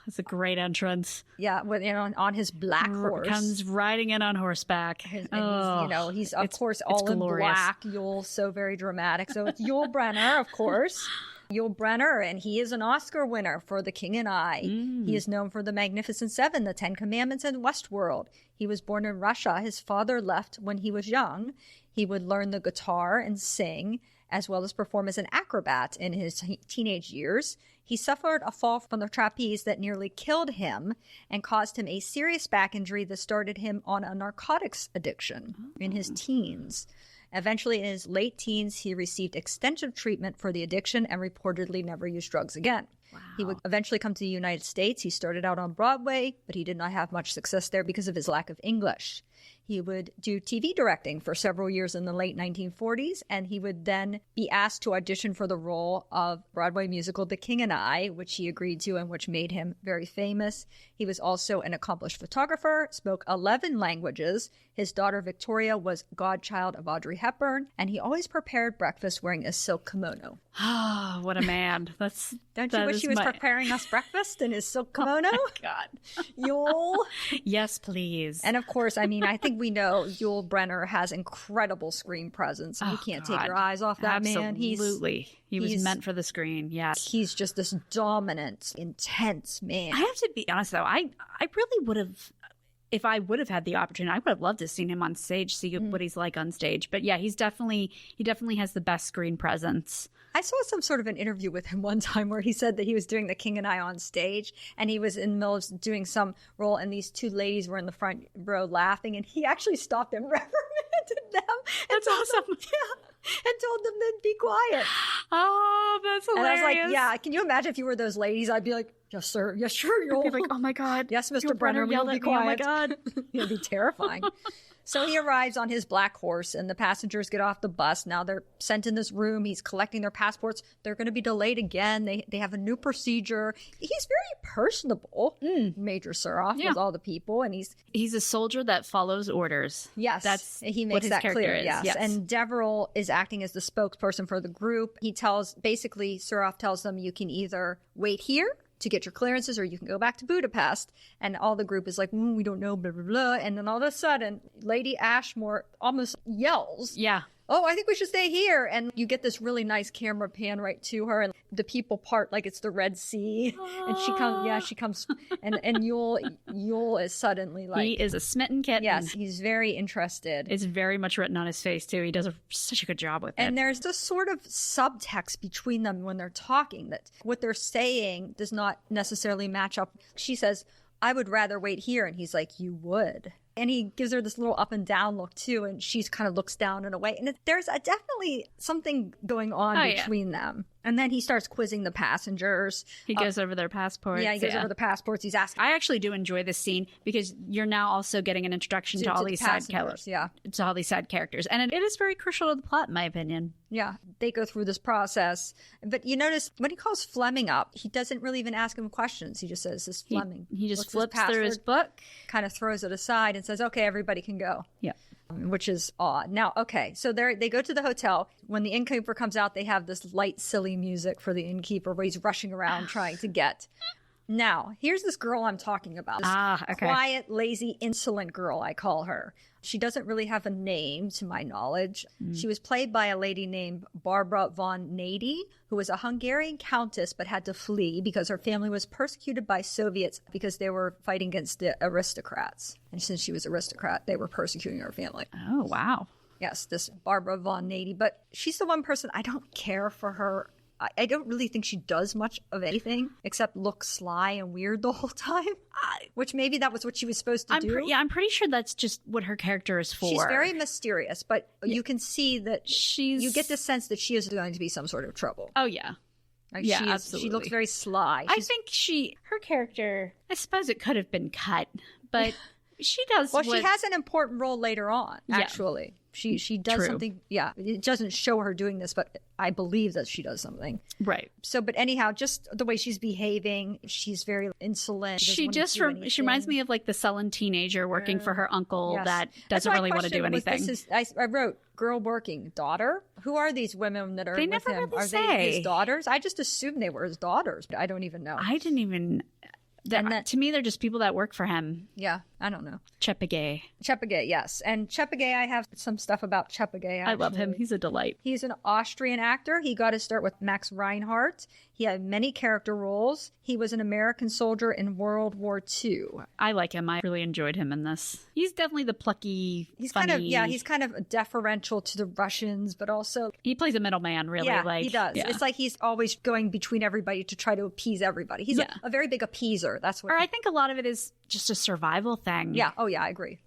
[SPEAKER 6] It's a great entrance.
[SPEAKER 5] Yeah, on his black horse.
[SPEAKER 6] Comes riding in on horseback.
[SPEAKER 5] He's of course all in black. Yul, so very dramatic. So it's Yul Brynner, of course. Yul Brynner, and he is an Oscar winner for The King and I. He is known for The Magnificent Seven, The Ten Commandments, and Westworld. He was born in Russia. His father left when he was young. He would learn the guitar and sing, as well as perform as an acrobat in his teenage years. He suffered a fall from the trapeze that nearly killed him and caused him a serious back injury that started him on a narcotics addiction in his teens. Eventually, in his late teens, he received extensive treatment for the addiction and reportedly never used drugs again. Wow. He would eventually come to the United States. He started out on Broadway, but he did not have much success there because of his lack of English. He would do TV directing for several years in the late 1940s, and he would then be asked to audition for the role of Broadway musical The King and I, which he agreed to and which made him very famous. He was also an accomplished photographer, spoke 11 languages. His daughter Victoria was godchild of Audrey Hepburn, and he always prepared breakfast wearing a silk kimono.
[SPEAKER 6] Ah, what a man.
[SPEAKER 5] Don't you wish he was preparing us breakfast in his silk kimono?
[SPEAKER 6] Oh, my God.
[SPEAKER 5] Yul.
[SPEAKER 6] Yes, please.
[SPEAKER 5] And of course, I think we know Yul Brynner has incredible screen presence. And you can't take your eyes off that man.
[SPEAKER 6] Absolutely. He was meant for the screen, yes.
[SPEAKER 5] He's just this dominant, intense man.
[SPEAKER 6] I have to be honest, though. I really would have, if I would have had the opportunity, I would have loved to have seen him on stage, see what he's like on stage. But yeah, he definitely has the best screen presence.
[SPEAKER 5] I saw some sort of an interview with him one time where he said that he was doing The King and I on stage, and he was in the middle of doing some role, and these two ladies were in the front row laughing, and he actually stopped and reprimanded them.
[SPEAKER 6] That's awesome.
[SPEAKER 5] And told them to be quiet.
[SPEAKER 6] Oh, that's hilarious.
[SPEAKER 5] And I was like, yeah, can you imagine if you were those ladies? I'd be like, yes, sir. Yes, sure. You'll
[SPEAKER 6] be like, oh my God.
[SPEAKER 5] Yes, Mr. Brynner, will be quiet.
[SPEAKER 6] Oh my God.
[SPEAKER 5] It'd be terrifying. So he arrives on his black horse, and the passengers get off the bus. Now they're sent in this room. He's collecting their passports. They're going to be delayed again. They have a new procedure. He's very personable, Major Surov, with all the people, and
[SPEAKER 6] he's a soldier that follows orders.
[SPEAKER 5] Yes, he makes that clear. Yes, and Deborah is acting as the spokesperson for the group. Surov tells them, you can either wait here to get your clearances, or you can go back to Budapest. And all the group is like, we don't know, blah, blah, blah. And then all of a sudden, Lady Ashmore almost yells.
[SPEAKER 6] Yeah.
[SPEAKER 5] oh, I think we should stay here. And you get this really nice camera pan right to her, and the people part like it's the Red Sea. And she comes, and Yule is suddenly like.
[SPEAKER 6] He is a smitten kitten.
[SPEAKER 5] Yes, he's very interested.
[SPEAKER 6] It's very much written on his face, too. He does such a good job with it.
[SPEAKER 5] And there's this sort of subtext between them when they're talking that what they're saying does not necessarily match up. She says, I would rather wait here. And he's like, you would. And he gives her this little up and down look, too. And she's kind of looks down and away. And there's definitely something going on between them. And then he starts quizzing the passengers.
[SPEAKER 6] He goes over their passports.
[SPEAKER 5] Yeah, he goes over the passports. He's asking.
[SPEAKER 6] I actually do enjoy this scene because you're now also getting an introduction to all these side characters.
[SPEAKER 5] Yeah.
[SPEAKER 6] To all these side characters. And it is very crucial to the plot, in my opinion.
[SPEAKER 5] Yeah, they go through this process. But you notice when he calls Fleming up, he doesn't really even ask him questions. He just says, this is Fleming.
[SPEAKER 6] He just flips through his book.
[SPEAKER 5] Kind of throws it aside and says, okay, everybody can go.
[SPEAKER 6] Yeah.
[SPEAKER 5] Which is odd. Now, okay, so they go to the hotel. When the innkeeper comes out, they have this light, silly music for the innkeeper where he's rushing around trying to get. Now, here's this girl I'm talking about. This quiet, lazy, insolent girl, I call her. She doesn't really have a name, to my knowledge. She was played by a lady named Barbara von Nady, who was a Hungarian countess but had to flee because her family was persecuted by Soviets because they were fighting against the aristocrats. And since she was aristocrat, they were persecuting her family.
[SPEAKER 6] Oh, wow.
[SPEAKER 5] Yes, this Barbara von Nady. But she's the one person I don't care for her. I don't really think she does much of anything except look sly and weird the whole time, which maybe that was what she was supposed to do.
[SPEAKER 6] I'm pretty sure that's just what her character is for.
[SPEAKER 5] She's very mysterious, but you can see that you get the sense that she is going to be some sort of trouble.
[SPEAKER 6] Oh, yeah.
[SPEAKER 5] Like
[SPEAKER 6] absolutely.
[SPEAKER 5] She looks very sly.
[SPEAKER 6] I think her character, I suppose it could have been cut, but she does.
[SPEAKER 5] Well, she has an important role later on, actually. She does something. Yeah, it doesn't show her doing this, but I believe that she does something.
[SPEAKER 6] Right.
[SPEAKER 5] So, but anyhow, just the way she's behaving, she's very insolent.
[SPEAKER 6] She reminds me of like the sullen teenager working for her uncle that doesn't really want to do anything.
[SPEAKER 5] I wrote girl working daughter. Who are these women that are
[SPEAKER 6] they
[SPEAKER 5] with
[SPEAKER 6] never
[SPEAKER 5] him?
[SPEAKER 6] Really
[SPEAKER 5] are
[SPEAKER 6] say.
[SPEAKER 5] They his daughters? I just assumed they were his daughters, but I don't even know.
[SPEAKER 6] I didn't even. To me, they're just people that work for him.
[SPEAKER 5] Yeah, I don't know.
[SPEAKER 6] Chepagay,
[SPEAKER 5] yes. And Chepagay, I have some stuff about Chepagay.
[SPEAKER 6] I love him. He's a delight.
[SPEAKER 5] He's an Austrian actor. He got his start with Max Reinhardt. He had many character roles. He was an American soldier in World War II.
[SPEAKER 6] I like him. I really enjoyed him in this. He's definitely the plucky, funny.
[SPEAKER 5] He's kind of deferential to the Russians, but also...
[SPEAKER 6] He plays a middleman, really.
[SPEAKER 5] Yeah, he does.
[SPEAKER 6] Yeah.
[SPEAKER 5] It's like he's always going between everybody to try to appease everybody. He's a very big appeaser. That's what...
[SPEAKER 6] Or I think a lot of it is just a survival thing.
[SPEAKER 5] Yeah. Oh, yeah, I agree.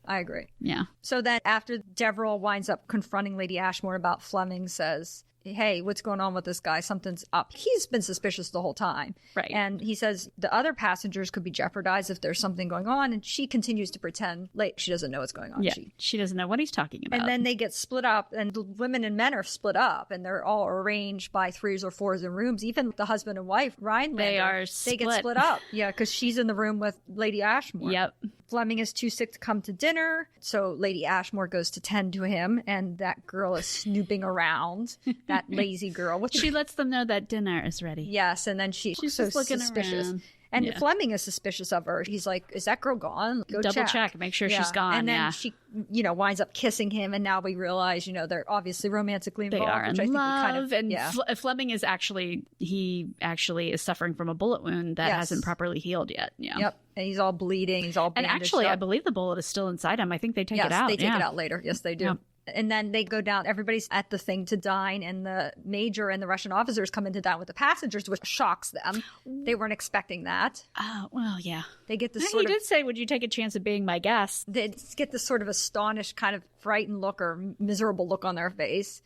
[SPEAKER 6] Yeah.
[SPEAKER 5] So then after Deborah winds up confronting Lady Ashmore about Fleming, says... hey, what's going on with this guy? Something's up. He's been suspicious the whole time.
[SPEAKER 6] Right.
[SPEAKER 5] And he says the other passengers could be jeopardized if there's something going on. And she continues to pretend like she doesn't know what's going on.
[SPEAKER 6] Yeah, she doesn't know what he's talking about.
[SPEAKER 5] And then they get split up, and the women and men are split up, and they're all arranged by threes or fours in rooms. Even the husband and wife, Rhinelander, they get split up. Yeah, because she's in the room with Lady Ashmore.
[SPEAKER 6] Yep.
[SPEAKER 5] Fleming is too sick to come to dinner, so Lady Ashmore goes to tend to him, and that girl is snooping around. That lazy girl.
[SPEAKER 6] She lets them know that dinner is ready.
[SPEAKER 5] Yes, and then she's so
[SPEAKER 6] just looking
[SPEAKER 5] suspicious.
[SPEAKER 6] around.
[SPEAKER 5] And Fleming is suspicious of her. He's like, is that girl gone? Go
[SPEAKER 6] double check. Make sure she's gone.
[SPEAKER 5] And then she, winds up kissing him. And now we realize, they're obviously romantically involved.
[SPEAKER 6] They are in
[SPEAKER 5] which I think
[SPEAKER 6] love.
[SPEAKER 5] we kind of,
[SPEAKER 6] Fleming is actually is suffering from a bullet wound that hasn't properly healed yet. Yeah.
[SPEAKER 5] Yep. And he's all bleeding. He's all bandaged
[SPEAKER 6] And actually,
[SPEAKER 5] up.
[SPEAKER 6] I believe the bullet is still inside him. I think they take it out.
[SPEAKER 5] They take it out later. Yes, they do.
[SPEAKER 6] Yeah.
[SPEAKER 5] And then they go down. Everybody's at the thing to dine, and the major and the Russian officers come in to dine with the passengers, which shocks them. They weren't expecting that.
[SPEAKER 6] Oh, well, yeah.
[SPEAKER 5] They get this
[SPEAKER 6] He did say, would you take a chance of being my guest?
[SPEAKER 5] They get this sort of astonished, kind of frightened look or miserable look on their face.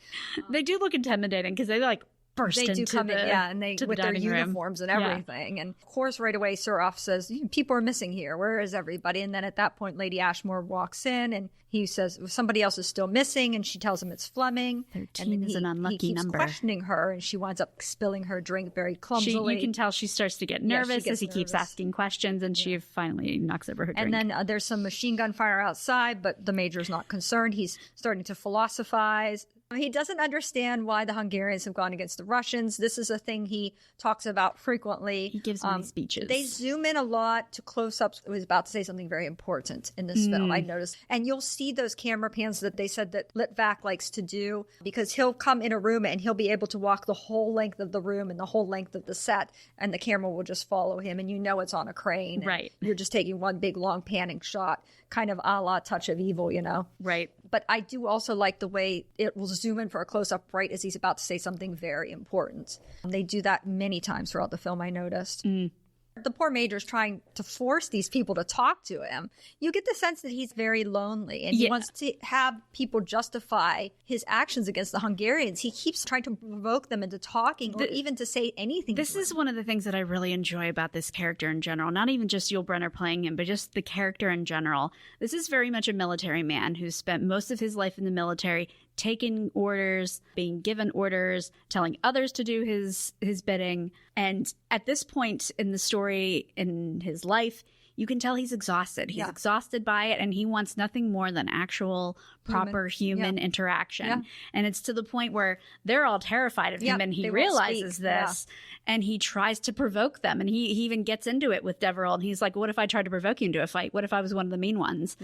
[SPEAKER 6] They do look intimidating because they burst
[SPEAKER 5] they
[SPEAKER 6] into
[SPEAKER 5] do come in, and they with their uniforms and everything. And of course, right away, Suroff says, "People are missing here. Where is everybody?" And then at that point, Lady Ashmore walks in, and he says, "Somebody else is still missing." And she tells him it's Fleming.
[SPEAKER 6] 13 is an unlucky
[SPEAKER 5] he keeps
[SPEAKER 6] number.
[SPEAKER 5] Questioning her, and she winds up spilling her drink very clumsily.
[SPEAKER 6] You can tell she starts to get nervous as he keeps asking questions, and she finally knocks over her drink.
[SPEAKER 5] And then there's some machine gun fire outside, but the major's not concerned. He's starting to philosophize. He doesn't understand why the Hungarians have gone against the Russians. This is a thing he talks about frequently.
[SPEAKER 6] He gives many speeches.
[SPEAKER 5] They zoom in a lot to close-ups. I was about to say something very important in this film, I noticed. And you'll see those camera pans that they said that Litvak likes to do, because he'll come in a room and he'll be able to walk the whole length of the room and the whole length of the set, and the camera will just follow him, and you know it's on a crane.
[SPEAKER 6] Right.
[SPEAKER 5] You're just taking one big, long panning shot, kind of a la Touch of Evil, you know?
[SPEAKER 6] Right.
[SPEAKER 5] But I do also like the way it will zoom in for a close-up right as he's about to say something very important. They do that many times throughout the film, I noticed. The poor major's trying to force these people to talk to him. You get the sense that he's very lonely, and he wants to have people justify his actions against the Hungarians. He keeps trying to provoke them into talking or even to say anything.
[SPEAKER 6] This is one of the things that I really enjoy about this character in general. Not even just Yul Brynner playing him, but just the character in general. This is very much a military man who's spent most of his life in the military, taking orders, being given orders, telling others to do his bidding. And at this point in the story in his life, you can tell he's exhausted. He's exhausted by it, and he wants nothing more than actual proper human interaction. And it's to the point where they're all terrified of him, and he realizes this, and he tries to provoke them. And he even gets into it with Deborah, and he's like, what if I tried to provoke you into a fight? What if I was one of the mean ones?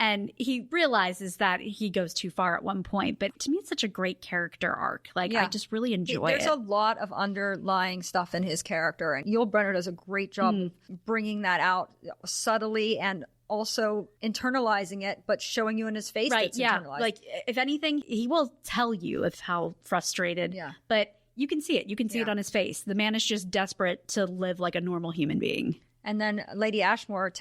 [SPEAKER 6] And he realizes that he goes too far at one point. But to me, it's such a great character arc. Like, I just really enjoy it.
[SPEAKER 5] There's a lot of underlying stuff in his character. And Yul Brynner does a great job of bringing that out subtly and also internalizing it, but showing you in his face that it's internalized.
[SPEAKER 6] Like, if anything, he will tell you of how frustrated. But you can see it. You can see it on his face. The man is just desperate to live like a normal human being.
[SPEAKER 5] And then Lady Ashmore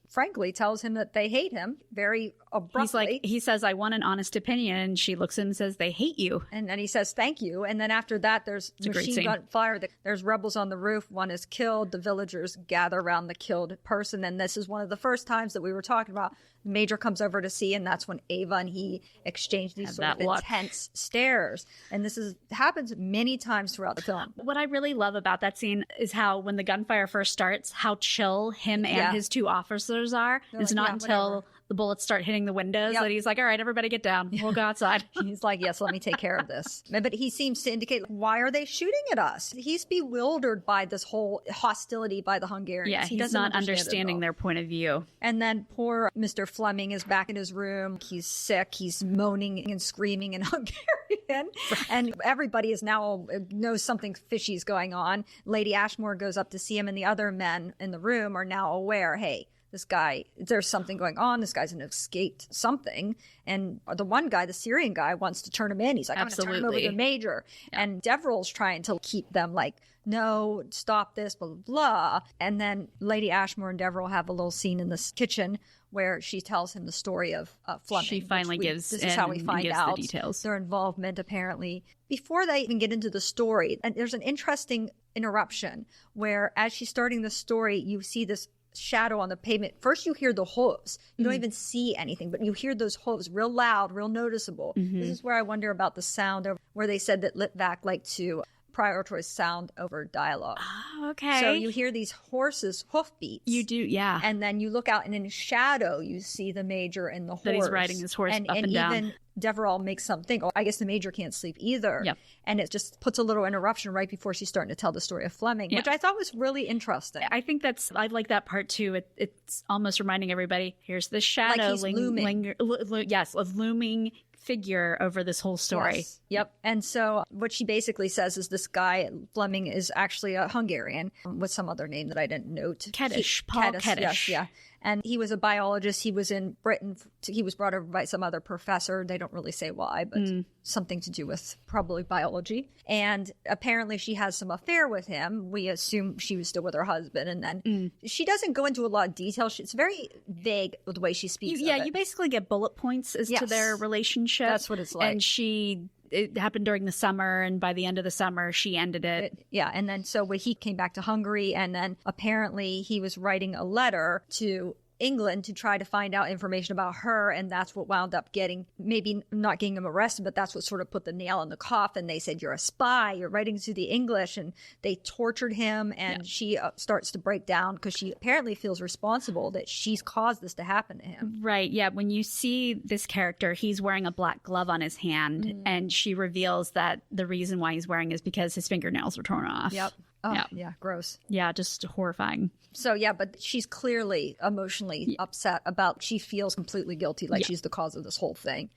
[SPEAKER 5] frankly tells him that they hate him very abruptly.
[SPEAKER 6] He says, I want an honest opinion. And she looks at him and says, they hate you.
[SPEAKER 5] And then he says, thank you. And then after that, there's machine gun fire. There's rebels on the roof. One is killed. The villagers gather around the killed person. And this is one of the first times that we were talking about. The major comes over to see, and that's when Ava and he exchange these sort of intense stares. And this happens many times throughout the film.
[SPEAKER 6] What I really love about that scene is how when the gunfire first starts, how chill him and his two officers are. It's not until the bullets start hitting the windows that he's like, all right, everybody get down. We'll go outside.
[SPEAKER 5] He's like, yes, let me take care of this. But he seems to indicate, why are they shooting at us? He's bewildered by this whole hostility by the Hungarians.
[SPEAKER 6] Yeah, he's not understanding their point of view.
[SPEAKER 5] And then poor Mr. Fleming is back in his room. He's sick. He's moaning and screaming in Hungarian. And everybody is now knows something fishy is going on. Lady Ashmore goes up to see him, and the other men in the room are now aware, hey, this guy, there's something going on. This guy's an escaped something. And the one guy, the Syrian guy, wants to turn him in. He's like, I'm going to turn him over to the major. And Deverell's trying to keep them like, no, stop this, blah, blah, blah. And then Lady Ashmore and Deverell have a little scene in this kitchen where she tells him the story of Fleming.
[SPEAKER 6] She finally gives
[SPEAKER 5] this is how we find out
[SPEAKER 6] the details.
[SPEAKER 5] Their involvement, apparently. Before they even get into the story, and there's an interesting interruption where as she's starting the story, you see this shadow on the pavement. First you hear the hooves. You don't even see anything, but you hear those hooves real loud, real noticeable. This is where I wonder about the sound, where they said that Litvak liked to prioritize sound over dialogue.
[SPEAKER 6] Oh, okay.
[SPEAKER 5] So you hear these horses' hoofbeats.
[SPEAKER 6] You do, yeah.
[SPEAKER 5] And then you look out, and in shadow, you see the major and the horse.
[SPEAKER 6] That he's riding his horse up and down.
[SPEAKER 5] And even Deverell makes something. Oh, I guess the major can't sleep either.
[SPEAKER 6] Yep.
[SPEAKER 5] And it just puts a little interruption right before she's starting to tell the story of Fleming, which I thought was really interesting.
[SPEAKER 6] I think I like that part too. It's almost reminding everybody, here's the shadow.
[SPEAKER 5] Like he's looming.
[SPEAKER 6] A looming figure over this whole story.
[SPEAKER 5] Yes. Yep. And so what she basically says is this guy, Fleming, is actually a Hungarian with some other name that I didn't note.
[SPEAKER 6] Paul Keddish.
[SPEAKER 5] Yes, yeah. And he was a biologist. He was in Britain. He was brought over by some other professor. They don't really say why, but something to do with probably biology. And apparently she has some affair with him. We assume she was still with her husband. And then she doesn't go into a lot of detail. It's very vague with the way she speaks.
[SPEAKER 6] You basically get bullet points as to their relationship.
[SPEAKER 5] That's what it's like.
[SPEAKER 6] And it happened during the summer, and by the end of the summer, she ended it.
[SPEAKER 5] And then so when he came back to Hungary, and then apparently he was writing a letter to England to try to find out information about her, and that's what wound up maybe not getting him arrested, but that's what sort of put the nail in the coffin. They said, you're a spy, you're writing to the English, and they tortured him, and she starts to break down because she apparently feels responsible that she's caused this to happen to him.
[SPEAKER 6] Right, yeah. When you see this character, he's wearing a black glove on his hand, and she reveals that the reason why he's wearing is because his fingernails were torn off.
[SPEAKER 5] Yep. Oh, yeah, gross.
[SPEAKER 6] Yeah, just horrifying.
[SPEAKER 5] So, yeah, but she's clearly emotionally upset about, she feels completely guilty, like she's the cause of this whole thing.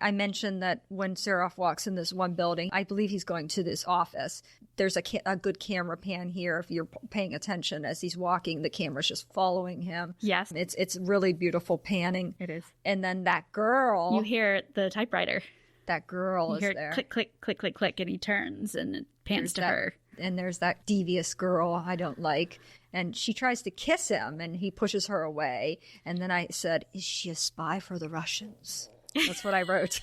[SPEAKER 5] I mentioned that when Seraph walks in this one building, I believe he's going to this office. There's a good camera pan here. If you're paying attention as he's walking, the camera's just following him.
[SPEAKER 6] Yes.
[SPEAKER 5] It's really beautiful panning.
[SPEAKER 6] It is.
[SPEAKER 5] And then that girl.
[SPEAKER 6] You hear the typewriter.
[SPEAKER 5] That girl is
[SPEAKER 6] there.
[SPEAKER 5] Click,
[SPEAKER 6] click, click, click, click, and he turns and it pans to her.
[SPEAKER 5] And there's that devious girl I don't like. And she tries to kiss him, and he pushes her away. And then I said, is she a spy for the Russians? That's what I wrote.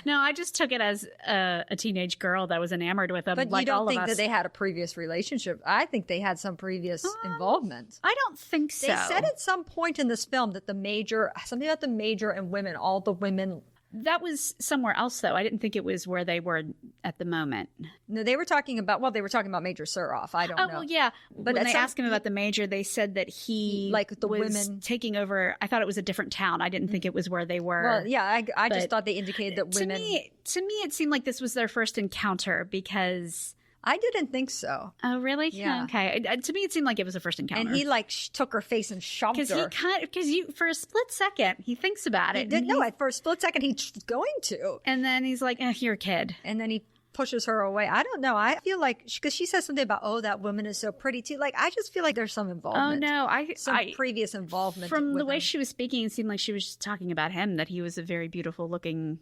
[SPEAKER 6] No, I just took it as a teenage girl that was enamored with him.
[SPEAKER 5] But
[SPEAKER 6] like
[SPEAKER 5] you don't
[SPEAKER 6] all
[SPEAKER 5] think
[SPEAKER 6] of us.
[SPEAKER 5] that they had a previous relationship? I think they had some previous involvement.
[SPEAKER 6] I don't think so.
[SPEAKER 5] They said at some point in this film that something about the major and women, all the women.
[SPEAKER 6] That was somewhere else, though. I didn't think it was where they were at the moment.
[SPEAKER 5] No, they were talking about Major Seraph. I don't know.
[SPEAKER 6] Oh, well, yeah.
[SPEAKER 5] But
[SPEAKER 6] when they asked him about the major, they said that he
[SPEAKER 5] like the
[SPEAKER 6] was
[SPEAKER 5] women
[SPEAKER 6] taking over. I thought it was a different town. I didn't think it was where they were.
[SPEAKER 5] Well, yeah, I just thought they indicated that women.
[SPEAKER 6] To me, it seemed like this was their first encounter because.
[SPEAKER 5] I didn't think so.
[SPEAKER 6] Oh, really?
[SPEAKER 5] Yeah.
[SPEAKER 6] Okay. To me, it seemed like it was a first encounter.
[SPEAKER 5] And he took her face and shoved her.
[SPEAKER 6] Because for a split second, he thinks about it.
[SPEAKER 5] For a split second, he's going to.
[SPEAKER 6] And then he's like, you're a kid.
[SPEAKER 5] And then he pushes her away. I don't know. I feel like, because she says something about, that woman is so pretty too. Like, I just feel like there's some involvement.
[SPEAKER 6] Oh, no.
[SPEAKER 5] Some previous involvement.
[SPEAKER 6] From the way she was speaking, it seemed like she was just talking about him, that he was a very beautiful looking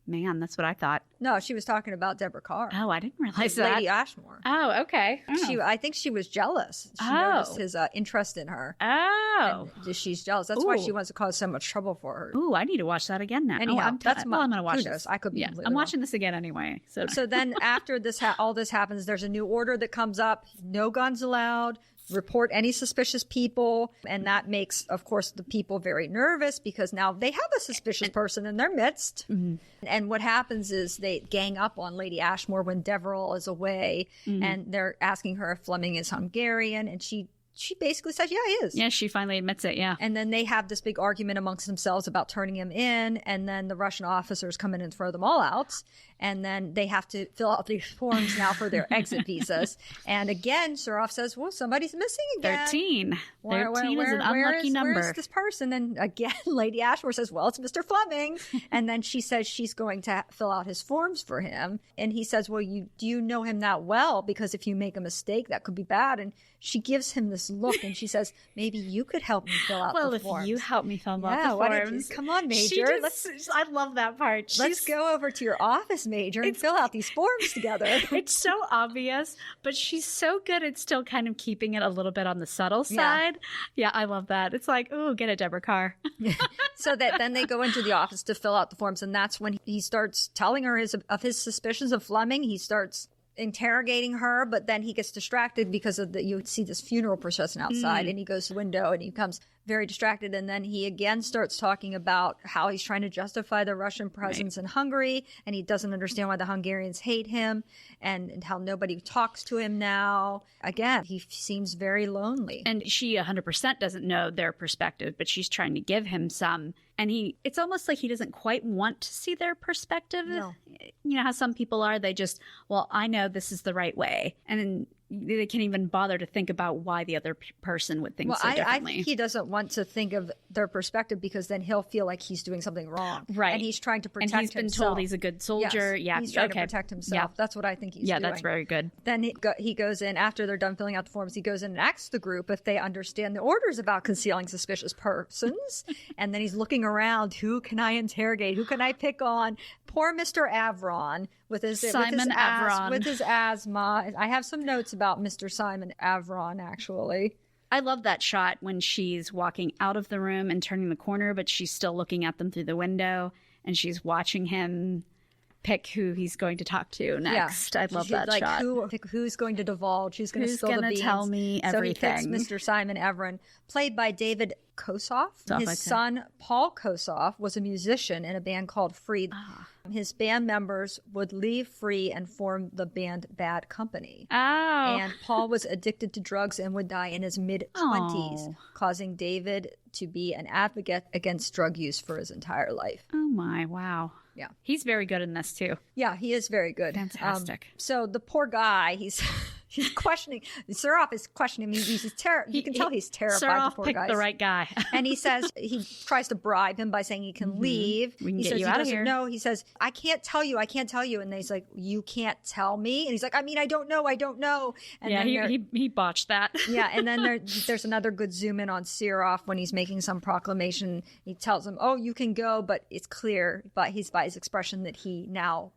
[SPEAKER 6] man. That's what I thought.
[SPEAKER 5] No, she was talking about Deborah Kerr.
[SPEAKER 6] Oh, I didn't realize that.
[SPEAKER 5] Lady Ashmore.
[SPEAKER 6] Oh, okay. Oh.
[SPEAKER 5] I think she was jealous. She noticed his interest in her.
[SPEAKER 6] Oh.
[SPEAKER 5] And she's jealous. That's why she wants to cause so much trouble for her.
[SPEAKER 6] Ooh, I need to watch that again now.
[SPEAKER 5] Anyhow,
[SPEAKER 6] I'm going to watch
[SPEAKER 5] who
[SPEAKER 6] this.
[SPEAKER 5] knows? I could be
[SPEAKER 6] I'm watching this again anyway. So
[SPEAKER 5] then after this, all this happens, there's a new order that comes up. No guns allowed. Report any suspicious people. And that makes, of course, the people very nervous because now they have a suspicious person in their midst. Mm-hmm. And what happens is they gang up on Lady Ashmore when Deverell is away. Mm-hmm. And they're asking her if Fleming is Hungarian. And she basically says, yeah, he is.
[SPEAKER 6] Yeah, she finally admits it, yeah.
[SPEAKER 5] And then they have this big argument amongst themselves about turning him in. And then the Russian officers come in and throw them all out. And then they have to fill out these forms now for their exit visas. And again, Seraph says, well, somebody's missing again.
[SPEAKER 6] 13. 13 is an unlucky number.
[SPEAKER 5] Where is this person? And again, Lady Ashmore says, well, it's Mr. Fleming. And then she says she's going to fill out his forms for him. And he says, well, do you know him that well? Because if you make a mistake, that could be bad. And she gives him this look and she says, maybe you could help me fill out the forms.
[SPEAKER 6] Well, if you help me fill out the forms.
[SPEAKER 5] Come on, Major.
[SPEAKER 6] I love that part.
[SPEAKER 5] Let's go over to your office, Major, and fill out these forms together.
[SPEAKER 6] It's so obvious, but she's so good at still kind of keeping it a little bit on the subtle side. Yeah, I love that. It's like, oh, get it, Deborah Kerr.
[SPEAKER 5] So that then they go into the office to fill out the forms, and that's when he starts telling her of his suspicions of Fleming. He starts interrogating her, but then he gets distracted because of you see this funeral procession outside, and he goes to the window and he becomes very distracted. And then he again starts talking about how he's trying to justify the Russian presence in Hungary, and he doesn't understand why the Hungarians hate him, and how nobody talks to him now. Again, he seems very lonely.
[SPEAKER 6] And she 100% doesn't know their perspective, but she's trying to give him some. And it's almost like he doesn't quite want to see their perspective.
[SPEAKER 5] No.
[SPEAKER 6] You know how some people are, they just, well, I know this is the right way. And they can't even bother to think about why the other person would think so differently.
[SPEAKER 5] I think he doesn't want to think of their perspective because then he'll feel like he's doing something wrong.
[SPEAKER 6] Right.
[SPEAKER 5] And he's trying to protect himself.
[SPEAKER 6] And he's been told he's a good soldier.
[SPEAKER 5] Yes,
[SPEAKER 6] yeah.
[SPEAKER 5] He's trying to protect himself.
[SPEAKER 6] Yeah.
[SPEAKER 5] That's what I think he's doing.
[SPEAKER 6] Yeah, that's very good.
[SPEAKER 5] Then he goes in, after they're done filling out the forms, he goes in and asks the group if they understand the orders about concealing suspicious persons. And then he's looking around. Who can I interrogate? Who can I pick on? Poor Mr. Avron with his asthma. I have some notes about Mr. Simon Avron, actually.
[SPEAKER 6] I love that shot when she's walking out of the room and turning the corner, but she's still looking at them through the window, and she's watching him pick who he's going to talk to next. I love that
[SPEAKER 5] like,
[SPEAKER 6] shot.
[SPEAKER 5] Who's going to divulge? Who's going to spill the beans?
[SPEAKER 6] Tell me everything?
[SPEAKER 5] So he picks Mr. Simon Everin, played by David Kosoff. His son, Paul Kosoff, was a musician in a band called Free. His band members would leave Free and form the band Bad Company.
[SPEAKER 6] Oh.
[SPEAKER 5] And Paul was addicted to drugs and would die in his mid-20s, causing David to be an advocate against drug use for his entire life.
[SPEAKER 6] Oh, my. Wow.
[SPEAKER 5] Yeah.
[SPEAKER 6] He's very good in this, too.
[SPEAKER 5] Yeah, he is very good.
[SPEAKER 6] Fantastic.
[SPEAKER 5] So the poor guy, he's questioning. Suraf is questioning him. You can tell he's terrified.
[SPEAKER 6] Suraf
[SPEAKER 5] the poor
[SPEAKER 6] picked
[SPEAKER 5] guy.
[SPEAKER 6] the right guy.
[SPEAKER 5] And he says, he tries to bribe him by saying he can leave.
[SPEAKER 6] We can
[SPEAKER 5] he
[SPEAKER 6] get
[SPEAKER 5] says
[SPEAKER 6] you
[SPEAKER 5] he
[SPEAKER 6] out of
[SPEAKER 5] doesn't
[SPEAKER 6] here.
[SPEAKER 5] know. He says, I can't tell you. And then he's like, you can't tell me? And he's like, I mean, I don't know. And
[SPEAKER 6] yeah,
[SPEAKER 5] then
[SPEAKER 6] he botched that.
[SPEAKER 5] yeah, and then there's another good zoom in on Suraf when he's making some proclamation. He tells him, "Oh, you can go," but it's clear by his expression that he now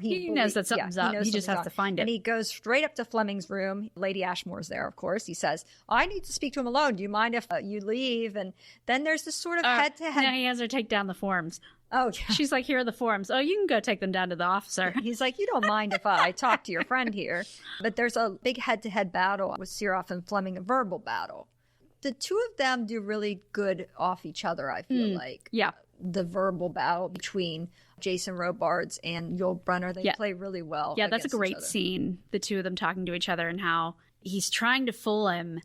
[SPEAKER 5] he
[SPEAKER 6] knows that something's up. He just has to find it.
[SPEAKER 5] And he goes straight up to Fleming's room. Lady Ashmore's there, of course. He says, "I need to speak to him alone. Do you mind if you leave?" And then there's this sort of head-to-head.
[SPEAKER 6] No, he has her take down the forms.
[SPEAKER 5] Oh, yeah.
[SPEAKER 6] She's like, here are the forms. Oh, you can go take them down to the officer.
[SPEAKER 5] He's like, you don't mind if I talk to your friend here. But there's a big head-to-head battle with Suraf and Fleming, a verbal battle. The two of them do really good off each other, I feel like.
[SPEAKER 6] Yeah.
[SPEAKER 5] The verbal battle between Jason Robards and Yul Brynner, they play really well.
[SPEAKER 6] Yeah, that's a
[SPEAKER 5] against each
[SPEAKER 6] great
[SPEAKER 5] other.
[SPEAKER 6] scene. The two of them talking to each other and how he's trying to fool him.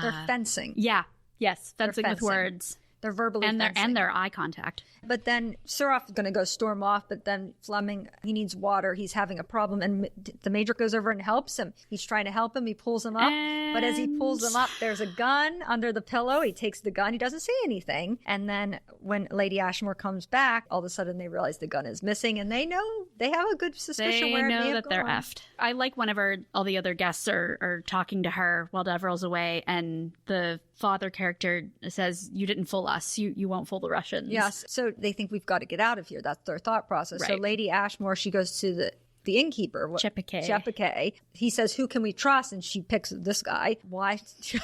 [SPEAKER 5] They're fencing.
[SPEAKER 6] Yeah. Yes. Fencing with
[SPEAKER 5] fencing.
[SPEAKER 6] words.
[SPEAKER 5] They're verbally
[SPEAKER 6] And
[SPEAKER 5] fencing.
[SPEAKER 6] their eye contact.
[SPEAKER 5] But then Suraf is going to go storm off, but then Fleming, he needs water. He's having a problem, and the Major goes over and helps him. He's trying to help him. He pulls him up. But as he pulls him up, there's a gun under the pillow. He takes the gun. He doesn't say anything. And then when Lady Ashmore comes back, all of a sudden they realize the gun is missing, and they have a good suspicion
[SPEAKER 6] They
[SPEAKER 5] where it may
[SPEAKER 6] know
[SPEAKER 5] have
[SPEAKER 6] that they're
[SPEAKER 5] gone.
[SPEAKER 6] effed. I like whenever all the other guests are talking to her while Deverell's away, and the father character says, "You didn't fool us. You won't fool the Russians."
[SPEAKER 5] Yes. So they think we've got to get out of here. That's their thought process. So
[SPEAKER 6] Right.
[SPEAKER 5] Lady Ashmore, she goes to the innkeeper. Chepake. He says, "Who can we trust?" And she picks this guy. Why?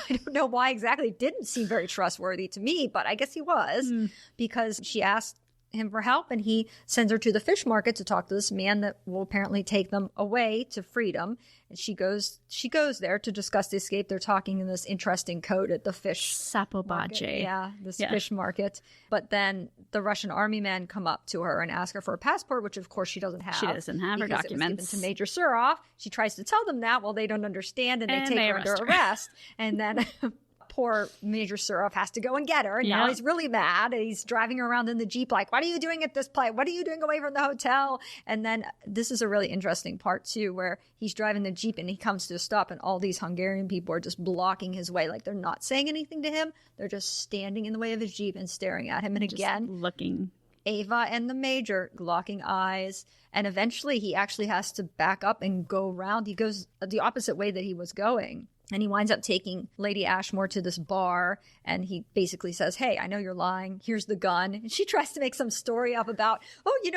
[SPEAKER 5] I don't know why exactly. It didn't seem very trustworthy to me, but I guess he was because she asked him for help, and he sends her to the fish market to talk to this man that will apparently take them away to freedom. And she goes there to discuss the escape. They're talking in this interesting code at the fish
[SPEAKER 6] Sapobaje.
[SPEAKER 5] fish market. But then the Russian army men come up to her and ask her for a passport, which of course she doesn't have.
[SPEAKER 6] She doesn't have her
[SPEAKER 5] because
[SPEAKER 6] documents.
[SPEAKER 5] It was given to Major Suraf. She tries to tell them that. Well, they don't understand, and they take her under arrest. And then poor Major Suraf has to go and get her. And now he's really mad. And he's driving her around in the Jeep like, what are you doing at this place? What are you doing away from the hotel? And then this is a really interesting part, too, where he's driving the Jeep and he comes to a stop and all these Hungarian people are just blocking his way. Like, they're not saying anything to him. They're just standing in the way of his Jeep and staring at him. And again,
[SPEAKER 6] looking.
[SPEAKER 5] Ava and the Major locking eyes. And eventually he actually has to back up and go around. He goes the opposite way that he was going. And he winds up taking Lady Ashmore to this bar, and he basically says, "Hey, I know you're lying. Here's the gun." And she tries to make some story up about,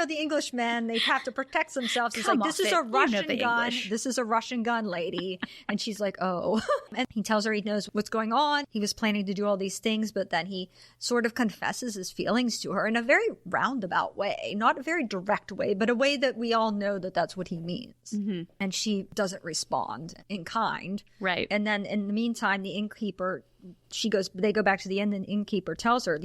[SPEAKER 5] the Englishmen, they have to protect themselves. He's like, "This is a Russian gun. This is a Russian gun, lady." And she's like, "Oh." And he tells her he knows what's going on. He was planning to do all these things, but then he sort of confesses his feelings to her in a very roundabout way, not a very direct way, but a way that we all know that that's what he means. Mm-hmm. And she doesn't respond in kind.
[SPEAKER 6] Right.
[SPEAKER 5] And then in the meantime, the innkeeper, they go back to the inn, and the innkeeper tells her,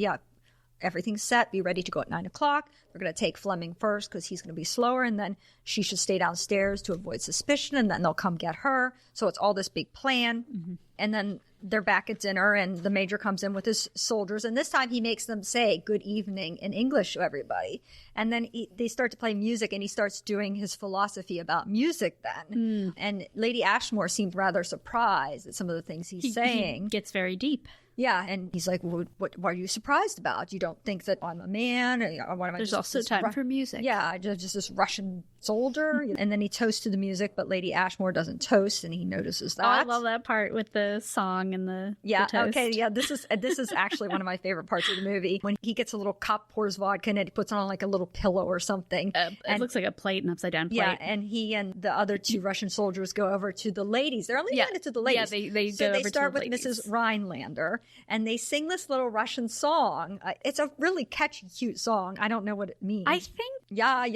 [SPEAKER 5] everything's set. Be ready to go at 9:00. They're going to take Fleming first because he's going to be slower. And then she should stay downstairs to avoid suspicion. And then they'll come get her. So it's all this big plan. Mm-hmm. And then they're back at dinner, and the Major comes in with his soldiers. And this time he makes them say good evening in English to everybody. And then they start to play music, and he starts doing his philosophy about music then. And Lady Ashmore seemed rather surprised at some of the things he's saying.
[SPEAKER 6] He gets very deep.
[SPEAKER 5] Yeah, and he's like, well, what are you surprised about? You don't think that I'm a man?
[SPEAKER 6] There's also time for music.
[SPEAKER 5] Yeah, just this Russian soldier. And then he toasts to the music, but Lady Ashmore doesn't toast, and he notices that.
[SPEAKER 6] Oh, I love that part with the song and the toast.
[SPEAKER 5] Okay, yeah, this is actually one of my favorite parts of the movie. When he gets a little cup, pours vodka in it, he puts on like a little pillow or something.
[SPEAKER 6] It looks like a plate, an upside-down plate.
[SPEAKER 5] Yeah, and he and the other two Russian soldiers go over to the ladies. They're only limited to the ladies.
[SPEAKER 6] Yeah, they
[SPEAKER 5] so
[SPEAKER 6] go
[SPEAKER 5] they
[SPEAKER 6] over
[SPEAKER 5] start
[SPEAKER 6] to the
[SPEAKER 5] with
[SPEAKER 6] ladies.
[SPEAKER 5] Mrs. Rhinelander, and they sing this little Russian song. It's a really catchy, cute song. I don't know what it means.
[SPEAKER 6] I think
[SPEAKER 5] Yeah.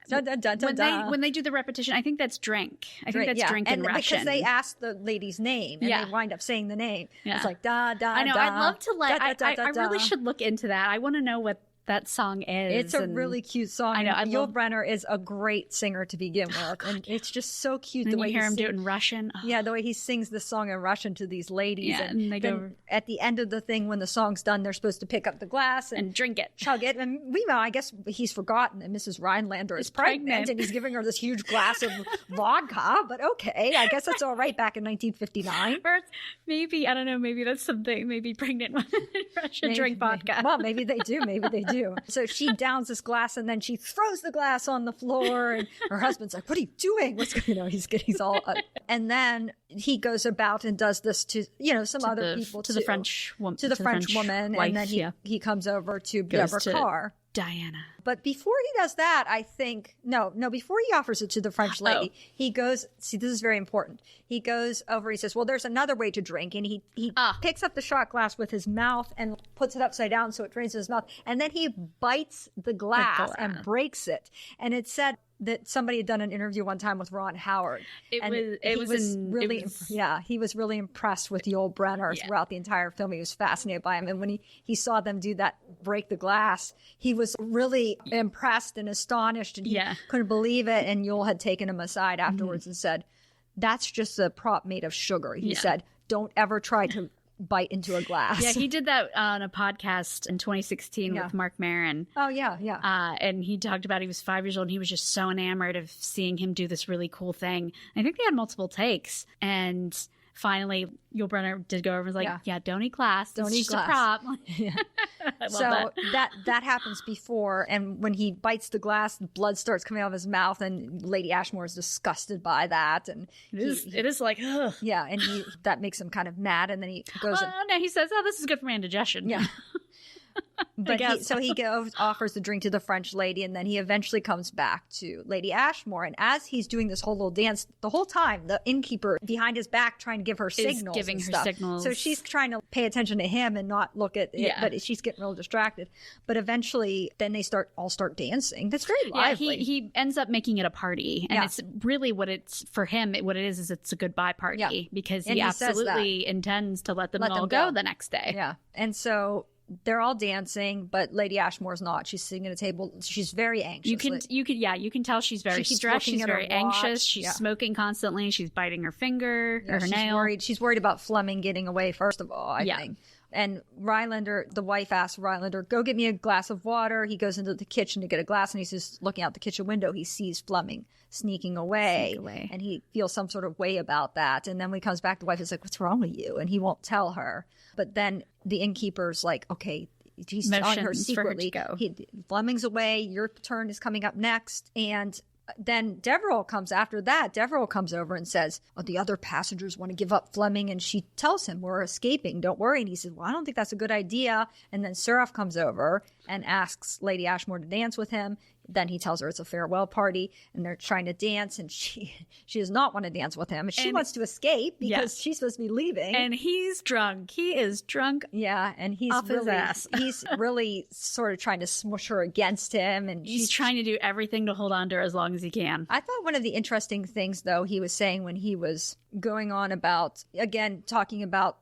[SPEAKER 5] Da, da, da, da,
[SPEAKER 6] when they do the repetition, I think that's drink. I think that's drink in Russian.
[SPEAKER 5] Because they ask the lady's name and they wind up saying the name.
[SPEAKER 6] Yeah.
[SPEAKER 5] It's like da da.
[SPEAKER 6] I know.
[SPEAKER 5] Da,
[SPEAKER 6] I'd love to I
[SPEAKER 5] da.
[SPEAKER 6] really should look into that. I want to know what that song is.
[SPEAKER 5] It's a really cute song.
[SPEAKER 6] I know.
[SPEAKER 5] Yul Brynner is a great singer to begin with, and it's just so cute
[SPEAKER 6] and
[SPEAKER 5] the way
[SPEAKER 6] you hear him do it
[SPEAKER 5] sings.
[SPEAKER 6] in Russian. Oh.
[SPEAKER 5] Yeah, the way he sings the song in Russian to these ladies,
[SPEAKER 6] Yeah, and they
[SPEAKER 5] then
[SPEAKER 6] go
[SPEAKER 5] at the end of the thing when the song's done, they're supposed to pick up the glass
[SPEAKER 6] and drink it,
[SPEAKER 5] chug it, and I guess he's forgotten that Mrs. Rhinelander is pregnant, and he's giving her this huge glass of vodka. But okay, I guess that's all right back in 1959.
[SPEAKER 6] Or maybe I don't know. Maybe that's something. Maybe pregnant women in Russia drink vodka.
[SPEAKER 5] Well, maybe they do. Maybe they do. So she downs this glass and then she throws the glass on the floor, and her husband's like, "What are you doing?" He's all up. And then he goes about and does this to some other people,
[SPEAKER 6] to the French woman,
[SPEAKER 5] wife, and then he comes over to Deborah Kerr.
[SPEAKER 6] Diana.
[SPEAKER 5] But before he does that, I think, before he offers it to the French lady, he goes, see, this is very important. He goes over, he says, well, there's another way to drink. And he picks up the shot glass with his mouth and puts it upside down so it drains in his mouth. And then he bites the glass and breaks it. And it said that somebody had done an interview one time with Ron Howard. He was really impressed with Yul Brynner throughout the entire film. He was fascinated by him. And when he saw them do that, break the glass, he was really impressed and astonished, and he couldn't believe it. And Yul had taken him aside afterwards and said, that's just a prop made of sugar. He said, don't ever try to bite into a glass.
[SPEAKER 6] Yeah, he did that on a podcast in 2016 with Mark Maron.
[SPEAKER 5] Oh, yeah.
[SPEAKER 6] And he talked about he was 5 years old and he was just so enamored of seeing him do this really cool thing. I think they had multiple takes. And finally, Yul Brynner did go over and was like, don't eat glass. Don't eat glass. A prop. I love
[SPEAKER 5] that happens before, and when he bites the glass, blood starts coming out of his mouth, and Lady Ashmore is disgusted by that. And
[SPEAKER 6] it is like, ugh.
[SPEAKER 5] Yeah, and that makes him kind of mad, and then he goes.
[SPEAKER 6] No, he says, this is good for my indigestion.
[SPEAKER 5] Yeah. But he goes, offers the drink to the French lady, and then he eventually comes back to Lady Ashmore. And as he's doing this whole little dance, the whole time, the innkeeper behind his back trying to give her signals.
[SPEAKER 6] Giving her signals.
[SPEAKER 5] So she's trying to pay attention to him and not look at it, but she's getting real distracted. But eventually, then they all start dancing. That's very lively.
[SPEAKER 6] Yeah, he ends up making it a party. And it's really what it's, for him, what it is it's a goodbye party. Because he absolutely intends to let them all go the next day.
[SPEAKER 5] Yeah. And so they're all dancing, but Lady Ashmore's not. She's sitting at a table. She's very anxious.
[SPEAKER 6] You can tell she's very stressed. She's very anxious. She's smoking constantly. She's biting her finger or her nail.
[SPEAKER 5] She's worried about Fleming getting away, first of all, I think. And Rhinelander, the wife asks Rhinelander, go get me a glass of water. He goes into the kitchen to get a glass, and he's just looking out the kitchen window. He sees Fleming sneaking away, and he feels some sort of way about that. And then when he comes back, the wife is like, what's wrong with you? And he won't tell her. But then the innkeeper's like, okay, he's telling her secretly. Fleming's away. Your turn is coming up next. And then Deborah comes after that. Deborah comes over and says, the other passengers want to give up Fleming. And she tells him, we're escaping. Don't worry. And he says, well, I don't think that's a good idea. And then Seraph comes over and asks Lady Ashmore to dance with him. Then he tells her it's a farewell party, and they're trying to dance, and she does not want to dance with him. She wants to escape because she's supposed to be leaving.
[SPEAKER 6] And he's drunk. He is drunk.
[SPEAKER 5] Yeah, and he's
[SPEAKER 6] off his ass.
[SPEAKER 5] He's really sort of trying to smush her against him, and
[SPEAKER 6] he's trying to do everything to hold on to her as long as he can.
[SPEAKER 5] I thought one of the interesting things, though, he was saying when he was going on about, again, talking about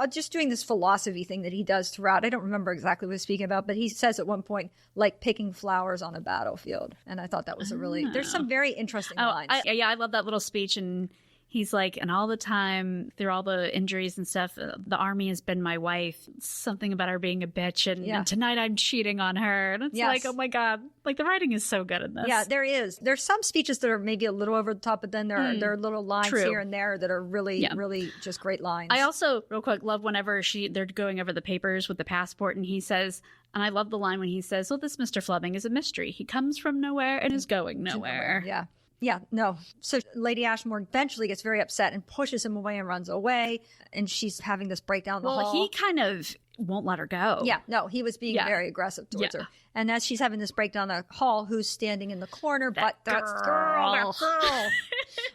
[SPEAKER 5] just doing this philosophy thing that he does throughout. I don't remember exactly what he's speaking about, but he says at one point, like picking flowers on a battlefield. And I thought that was there's some very interesting lines.
[SPEAKER 6] I love that little speech. And he's like, and all the time, through all the injuries and stuff, the army has been my wife. Something about her being a bitch. And tonight I'm cheating on her. And it's like, oh my God. Like, the writing is so good in this.
[SPEAKER 5] Yeah, there is. There's some speeches that are maybe a little over the top, but then there are little lines here and there that are really, really just great lines.
[SPEAKER 6] I also, real quick, love whenever they're going over the papers with the passport, and he says, and I love the line when he says, well, this Mr. Fleming is a mystery. He comes from nowhere and is going nowhere.
[SPEAKER 5] Yeah. Yeah, no. So Lady Ashmore eventually gets very upset and pushes him away and runs away. And she's having this breakdown in the hall.
[SPEAKER 6] Well, he kind of won't let her go.
[SPEAKER 5] Yeah, no, he was being very aggressive towards her. And as she's having this breakdown in the hall, who's standing in the corner? That girl.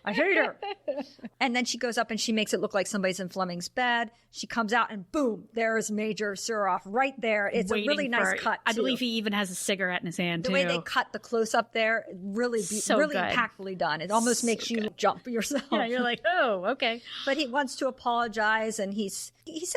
[SPEAKER 5] I hate her. And then she goes up and she makes it look like somebody's in Fleming's bed. She comes out and boom, there's Major Suroff right there. It's a really nice cut, too.
[SPEAKER 6] I believe he even has a cigarette in his hand,
[SPEAKER 5] The way they cut the close-up there, really impactfully done. It almost makes you jump yourself.
[SPEAKER 6] Yeah, you're like, oh, okay.
[SPEAKER 5] But he wants to apologize, and he says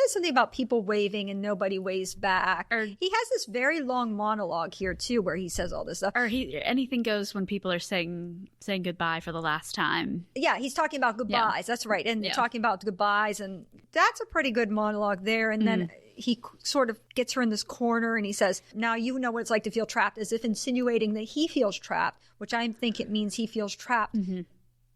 [SPEAKER 5] something about people waving and nobody waves back. He has this very long monologue here, too, where he says all this stuff.
[SPEAKER 6] Or anything goes when people are saying goodbye for the last time.
[SPEAKER 5] Yeah, he's talking about goodbyes. Yeah. That's right. And talking about goodbyes, and that's a pretty good monologue there. And then he sort of gets her in this corner and he says, now you know what it's like to feel trapped, as if insinuating that he feels trapped, which I think it means he feels trapped in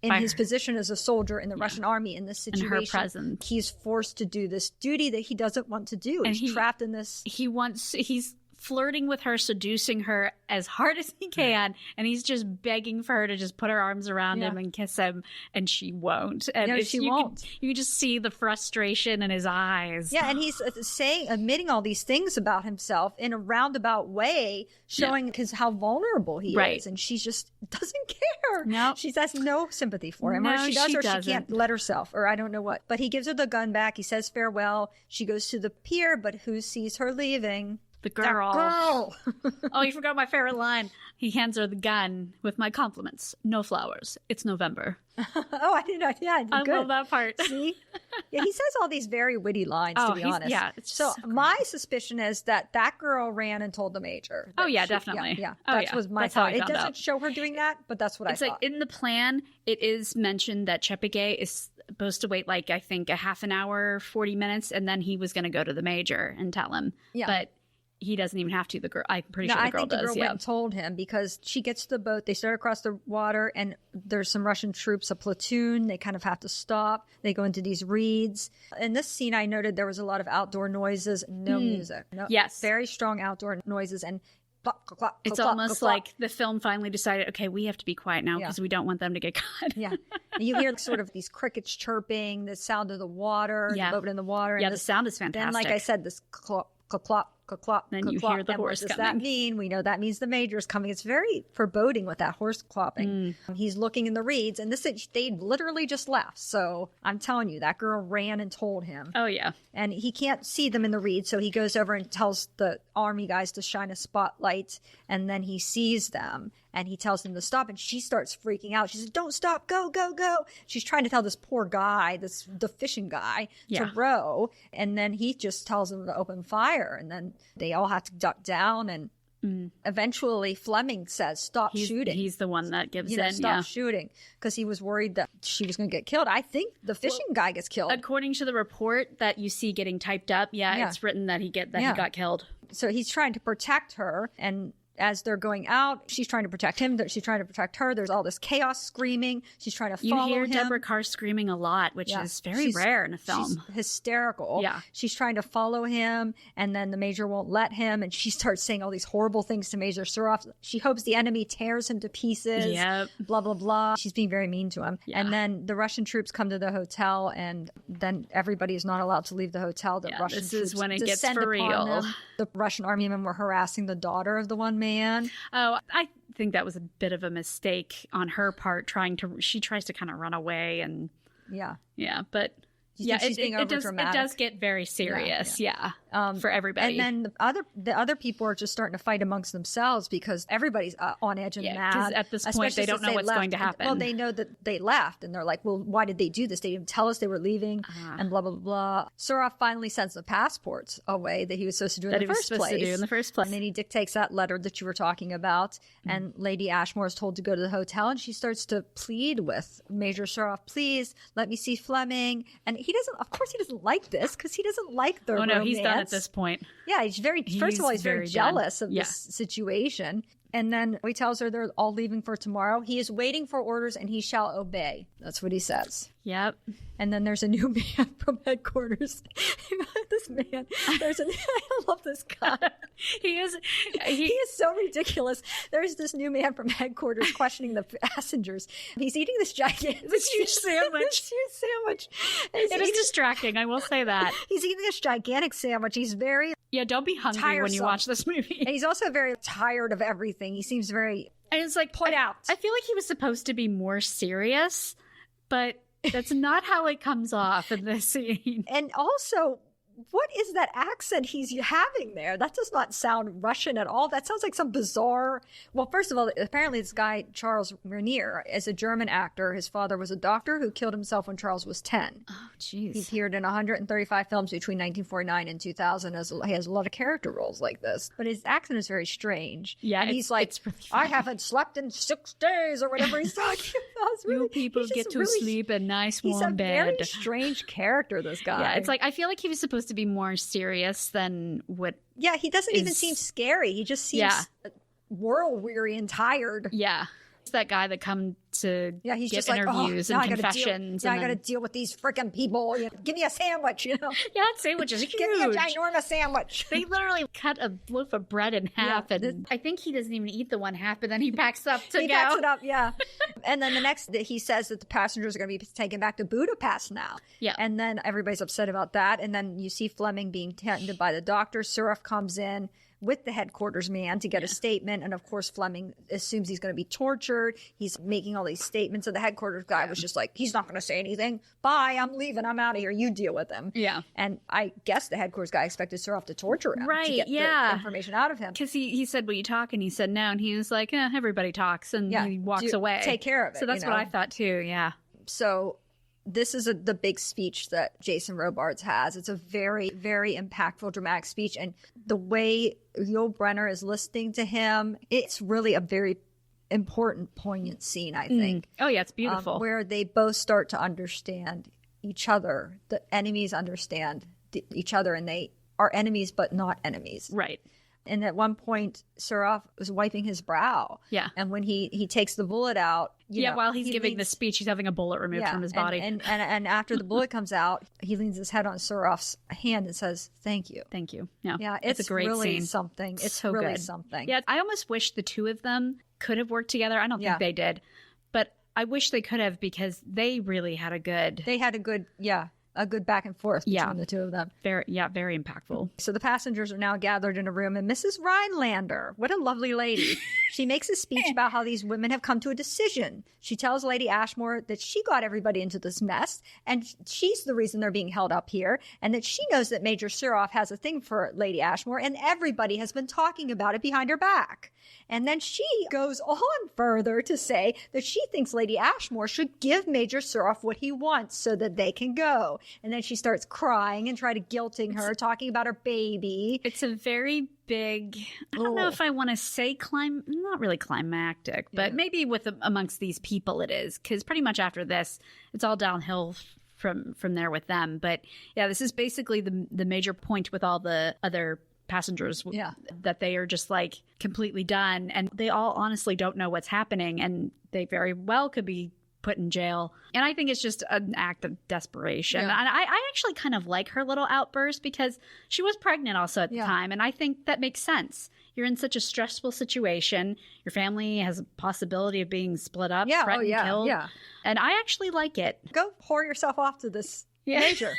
[SPEAKER 5] his position as a soldier in the Russian army in this situation.
[SPEAKER 6] In her presence.
[SPEAKER 5] He's forced to do this duty that he doesn't want to do. And he's trapped in this.
[SPEAKER 6] He's flirting with her, seducing her as hard as he can, and he's just begging for her to just put her arms around him and kiss him, and she won't. And
[SPEAKER 5] she won't.
[SPEAKER 6] You just see the frustration in his eyes.
[SPEAKER 5] Yeah, and he's admitting all these things about himself in a roundabout way, showing how vulnerable he is, and she just doesn't care.
[SPEAKER 6] No,
[SPEAKER 5] she has no sympathy for him, or she does, or she can't let herself, or I don't know what. But he gives her the gun back. He says farewell. She goes to the pier, but who sees her leaving?
[SPEAKER 6] The girl. Oh, you forgot my favorite line. He hands her the gun with my compliments. No flowers. It's November.
[SPEAKER 5] Oh, I didn't know. Yeah,
[SPEAKER 6] I love that part.
[SPEAKER 5] See? Yeah, he says all these very witty lines, to be honest.
[SPEAKER 6] Yeah, it's so
[SPEAKER 5] my suspicion is that girl ran and told the Major.
[SPEAKER 6] Oh, yeah, definitely.
[SPEAKER 5] Yeah. That was my thought. It doesn't show her doing that, but that's what I thought.
[SPEAKER 6] It's like in the plan, it is mentioned that Chepigay is supposed to wait, like, I think a half an hour, 40 minutes, and then he was going to go to the Major and tell him. Yeah. But he doesn't even have to. The girl, I'm pretty sure the girl does.
[SPEAKER 5] I think the girl went and told him, because she gets to the boat. They start across the water, and there's some Russian troops, a platoon. They kind of have to stop. They go into these reeds. In this scene, I noted there was a lot of outdoor noises, no music. No,
[SPEAKER 6] yes,
[SPEAKER 5] very strong outdoor noises, and
[SPEAKER 6] it's almost like the film finally decided, okay, we have to be quiet now because we don't want them to get caught.
[SPEAKER 5] Yeah, and you hear sort of these crickets chirping, the sound of the water, the boat in the water.
[SPEAKER 6] Yeah,
[SPEAKER 5] and
[SPEAKER 6] the sound is fantastic.
[SPEAKER 5] Then, like I said, this clop.
[SPEAKER 6] Then you hear the horse coming.
[SPEAKER 5] What does that mean? We know that means the Major is coming. It's very foreboding with that horse clopping. He's looking in the reeds, and they literally just left. So I'm telling you, that girl ran and told him.
[SPEAKER 6] Oh, yeah.
[SPEAKER 5] And he can't see them in the reeds, so he goes over and tells the army guys to shine a spotlight, and then he sees them. And he tells them to stop, and she starts freaking out. She says, don't stop, go, go, go. She's trying to tell this poor guy, the fishing guy, to row. And then he just tells them to open fire. And then they all have to duck down. And eventually Fleming says, stop shooting.
[SPEAKER 6] He's the one that gives in.
[SPEAKER 5] Stop shooting. Because he was worried that she was going to get killed. I think the fishing guy gets killed.
[SPEAKER 6] According to the report that you see getting typed up, it's written that he got killed.
[SPEAKER 5] So he's trying to protect her, and as they're going out, she's trying to protect him. She's trying to protect her. There's all this chaos screaming. She's trying to follow him.
[SPEAKER 6] You hear Deborah Kerr screaming a lot, which is very rare in a film.
[SPEAKER 5] She's hysterical.
[SPEAKER 6] Yeah.
[SPEAKER 5] She's trying to follow him, and then the Major won't let him, and she starts saying all these horrible things to Major Suroff. She hopes the enemy tears him to pieces.
[SPEAKER 6] Yep.
[SPEAKER 5] Blah, blah, blah. She's being very mean to him. Yeah. And then the Russian troops come to the hotel, and then everybody is not allowed to leave the hotel. The Russian
[SPEAKER 6] this
[SPEAKER 5] troops
[SPEAKER 6] is when it gets
[SPEAKER 5] descend
[SPEAKER 6] for real.
[SPEAKER 5] Them. The Russian army men were harassing the daughter of the one man.
[SPEAKER 6] Oh, I think that was a bit of a mistake on her part. She tries to kind of run away, and but it does get very serious, for everybody.
[SPEAKER 5] And then the other people are just starting to fight amongst themselves because everybody's on edge and mad.
[SPEAKER 6] Because at this point, they don't know what's going to happen.
[SPEAKER 5] Well, they know that they left, and they're like, well, why did they do this? They didn't tell us they were leaving, and blah, blah, blah. Suroff finally sends the passports away that he was supposed to do in the first place. And then he dictates that letter that you were talking about, and Lady Ashmore is told to go to the hotel, and she starts to plead with Major Suroff, please, let me see Fleming. And he doesn't like this because he doesn't like the romance.
[SPEAKER 6] He's done at this point.
[SPEAKER 5] Yeah, he's very jealous of this situation. And then he tells her they're all leaving for tomorrow. He is waiting for orders and he shall obey. That's what he says.
[SPEAKER 6] Yep.
[SPEAKER 5] And then there's a new man from headquarters. This man, I love this guy.
[SPEAKER 6] He is
[SPEAKER 5] so ridiculous. There's this new man from headquarters questioning the passengers. He's eating this gigantic,
[SPEAKER 6] huge sandwich.
[SPEAKER 5] This huge sandwich.
[SPEAKER 6] It is distracting, I will say that.
[SPEAKER 5] He's eating this gigantic sandwich. He's very
[SPEAKER 6] don't be hungry when you watch this movie.
[SPEAKER 5] And he's also very tired of everything. He seems very
[SPEAKER 6] and it's like
[SPEAKER 5] put out.
[SPEAKER 6] I feel like he was supposed to be more serious, but that's not how it comes off in this scene.
[SPEAKER 5] And also, what is that accent he's having there? That does not sound Russian at all. That sounds like some bizarre... Well, first of all, apparently this guy, Charles Brynner, is a German actor. His father was a doctor who killed himself when Charles was 10.
[SPEAKER 6] Oh, jeez.
[SPEAKER 5] He appeared in 135 films between 1949 and 2000. He has a lot of character roles like this. But his accent is very strange.
[SPEAKER 6] Yeah,
[SPEAKER 5] and he's like,
[SPEAKER 6] really
[SPEAKER 5] I haven't slept in 6 days or whatever he's talking about.
[SPEAKER 6] You people get to sleep in nice warm bed.
[SPEAKER 5] He's a very strange character, this guy.
[SPEAKER 6] Yeah, it's like, I feel like he was supposed to be more serious than what...
[SPEAKER 5] Yeah, he doesn't even seem scary. He just seems world weary and tired.
[SPEAKER 6] Yeah. It's that guy that come to
[SPEAKER 5] he's
[SPEAKER 6] get
[SPEAKER 5] just
[SPEAKER 6] interviews
[SPEAKER 5] like,
[SPEAKER 6] and confessions.
[SPEAKER 5] I got to deal with these freaking people. Give me a sandwich,
[SPEAKER 6] Yeah, that sandwich is huge.
[SPEAKER 5] Give me a ginormous sandwich.
[SPEAKER 6] They literally cut a loaf of bread in half, and I think he doesn't even eat the one half, but then he packs up to go.
[SPEAKER 5] He packs it up, yeah. And then the next, he says that the passengers are going to be taken back to Budapest now.
[SPEAKER 6] Yeah.
[SPEAKER 5] And then everybody's upset about that. And then you see Fleming being tended by the doctor. Suraf comes in with the headquarters man to get a statement. And of course, Fleming assumes he's going to be tortured. He's making all these statements. And the headquarters guy was just like, he's not going to say anything. Bye, I'm leaving. I'm out of here. You deal with him.
[SPEAKER 6] Yeah.
[SPEAKER 5] And I guess the headquarters guy expected Suraf to torture him to get the information out of him.
[SPEAKER 6] Because he said, will you talk? And he said no. And he was like, everybody talks. And he walks away.
[SPEAKER 5] Take care of it.
[SPEAKER 6] So that's what I thought too. Yeah.
[SPEAKER 5] So this is the big speech that Jason Robards has. It's a very, very impactful, dramatic speech. And the way Yul Brynner is listening to him, it's really a very important, poignant scene, I think.
[SPEAKER 6] Oh, yeah, it's beautiful.
[SPEAKER 5] Where they both start to understand each other. The enemies understand each other, and they are enemies, but not enemies.
[SPEAKER 6] Right.
[SPEAKER 5] And at one point, Suraf was wiping his brow.
[SPEAKER 6] Yeah.
[SPEAKER 5] And when he takes the bullet out,
[SPEAKER 6] while he's giving the speech, he's having a bullet removed from his body.
[SPEAKER 5] And after the bullet comes out, he leans his head on Suraf's hand and says, "Thank you."
[SPEAKER 6] Thank you. Yeah.
[SPEAKER 5] Yeah, it's
[SPEAKER 6] a great
[SPEAKER 5] really
[SPEAKER 6] scene.
[SPEAKER 5] something. It's
[SPEAKER 6] so
[SPEAKER 5] really
[SPEAKER 6] good.
[SPEAKER 5] something.
[SPEAKER 6] Yeah, I almost wish the two of them could have worked together. I don't think they did, but I wish they could have, because they really had a good
[SPEAKER 5] back and forth between the two of them.
[SPEAKER 6] Very impactful.
[SPEAKER 5] So the passengers are now gathered in a room, and Mrs. Rhinelander, what a lovely lady. She makes a speech about how these women have come to a decision. She tells Lady Ashmore that she got everybody into this mess, and she's the reason they're being held up here, and that she knows that Major Suraf has a thing for Lady Ashmore, and everybody has been talking about it behind her back. And then she goes on further to say that she thinks Lady Ashmore should give Major Suraf what he wants so that they can go. And then she starts crying and try to guilting her, talking about her baby.
[SPEAKER 6] It's a very big, I don't know if I want to say not really climactic, but maybe amongst these people it is, because pretty much after this, it's all downhill from there with them. But yeah, this is basically the major point with all the other passengers, that they are just like completely done, and they all honestly don't know what's happening, and they very well could be put in jail. And I think it's just an act of desperation. And I actually kind of like her little outburst, because she was pregnant also at the time, and I think that makes sense. You're in such a stressful situation. Your family has a possibility of being split up, threatened, killed. Yeah. And I actually like it.
[SPEAKER 5] Go pour yourself off to this Major.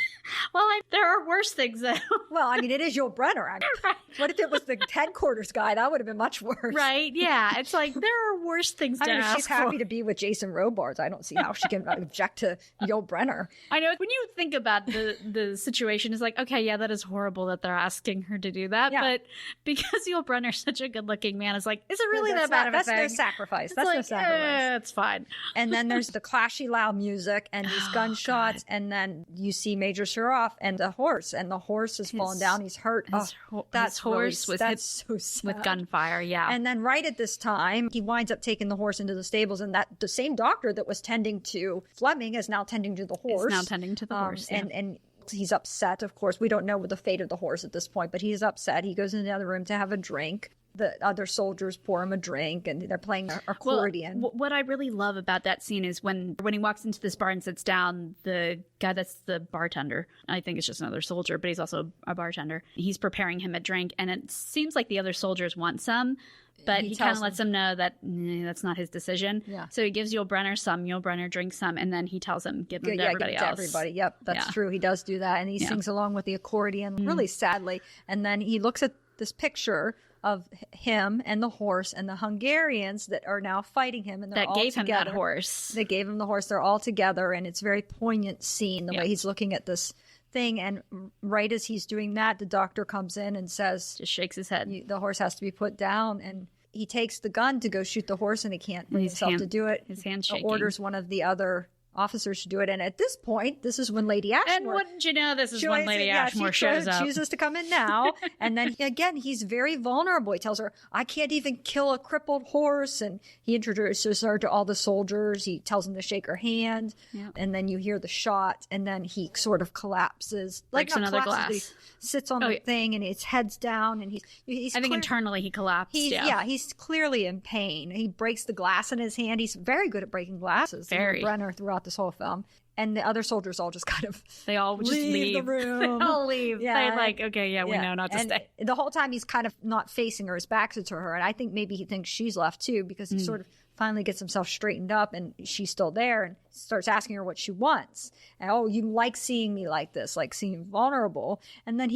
[SPEAKER 6] Well, there are worse things though.
[SPEAKER 5] Well, I mean, it is Yul Brynner. I mean, what if it was the headquarters guy? That would have been much worse.
[SPEAKER 6] Right? Yeah. It's like there are worse things to ask
[SPEAKER 5] she's happy to be with Jason Robards. I don't see how she can object to Yul Brynner.
[SPEAKER 6] I know. When you think about the situation, it's like, okay, yeah, that is horrible that they're asking her to do that. Yeah. But because Yul Brynner's such a good-looking man, it's like, is it really that bad of a thing?
[SPEAKER 5] That's their sacrifice.
[SPEAKER 6] That's
[SPEAKER 5] their sacrifice.
[SPEAKER 6] It's fine.
[SPEAKER 5] And then there's the clashy loud music and these gunshots, and then you see Major Suraf and the horse has fallen down. He's hurt.
[SPEAKER 6] His horse was hit
[SPEAKER 5] so sad.
[SPEAKER 6] With gunfire. Yeah.
[SPEAKER 5] And then right at this time, he winds up taking the horse into the stables, and that the same doctor that was tending to Fleming is now tending to the horse. And he's upset. Of course, we don't know the fate of the horse at this point, but he's upset. He goes into the other room to have a drink. the other soldiers pour him a drink and they're playing accordion.
[SPEAKER 6] Well, what I really love about that scene is when he walks into this bar and sits down, the guy that's the bartender, I think it's just another soldier, but he's also a bartender. He's preparing him a drink, and it seems like the other soldiers want some, but he kind of lets them know that that's not his decision. Yeah. So he gives Yul Brynner some, Yul Brynner drinks some, and then he tells him, give them to everybody else.
[SPEAKER 5] Everybody. Yep, that's true. He does do that, and he sings along with the accordion really sadly. And then he looks at this picture of him and the horse and the Hungarians that are now fighting him, and they're all together. Him that horse. They gave him the horse. They're all together, and it's a very poignant scene the way he's looking at this thing. And right as he's doing that, the doctor comes in and says,
[SPEAKER 6] just shakes his head.
[SPEAKER 5] The horse has to be put down, and he takes the gun to go shoot the horse, and he can't bring himself to do it.
[SPEAKER 6] His hand's shaking.
[SPEAKER 5] Orders one of the other officers to do it. And at this point, this is when Lady Ashmore...
[SPEAKER 6] And wouldn't you know, this is when Lady Ashmore shows up.
[SPEAKER 5] Chooses to come in now. And then, again, he's very vulnerable. He tells her, I can't even kill a crippled horse. And he introduces her to all the soldiers. He tells them to shake her hand. Yep. And then you hear the shot. And then he sort of collapses.
[SPEAKER 6] Breaks another glass.
[SPEAKER 5] But he sits on the thing, and his head's down. And he's
[SPEAKER 6] I think internally he collapsed.
[SPEAKER 5] He's clearly in pain. He breaks the glass in his hand. He's very good at breaking glasses.
[SPEAKER 6] Very.
[SPEAKER 5] Brynner throughout this whole film. And the other soldiers all just kind of
[SPEAKER 6] they all just leave
[SPEAKER 5] the room.
[SPEAKER 6] They all leave. They're like, okay, we know not to stay.
[SPEAKER 5] The whole time he's kind of not facing her, his back's to her. And I think maybe he thinks she's left too, because he sort of finally gets himself straightened up, and she's still there, and starts asking her what she wants. And, you like seeing me like this, like seeing vulnerable. And then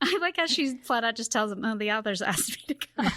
[SPEAKER 6] I like how she flat out just tells him, the others asked me to come.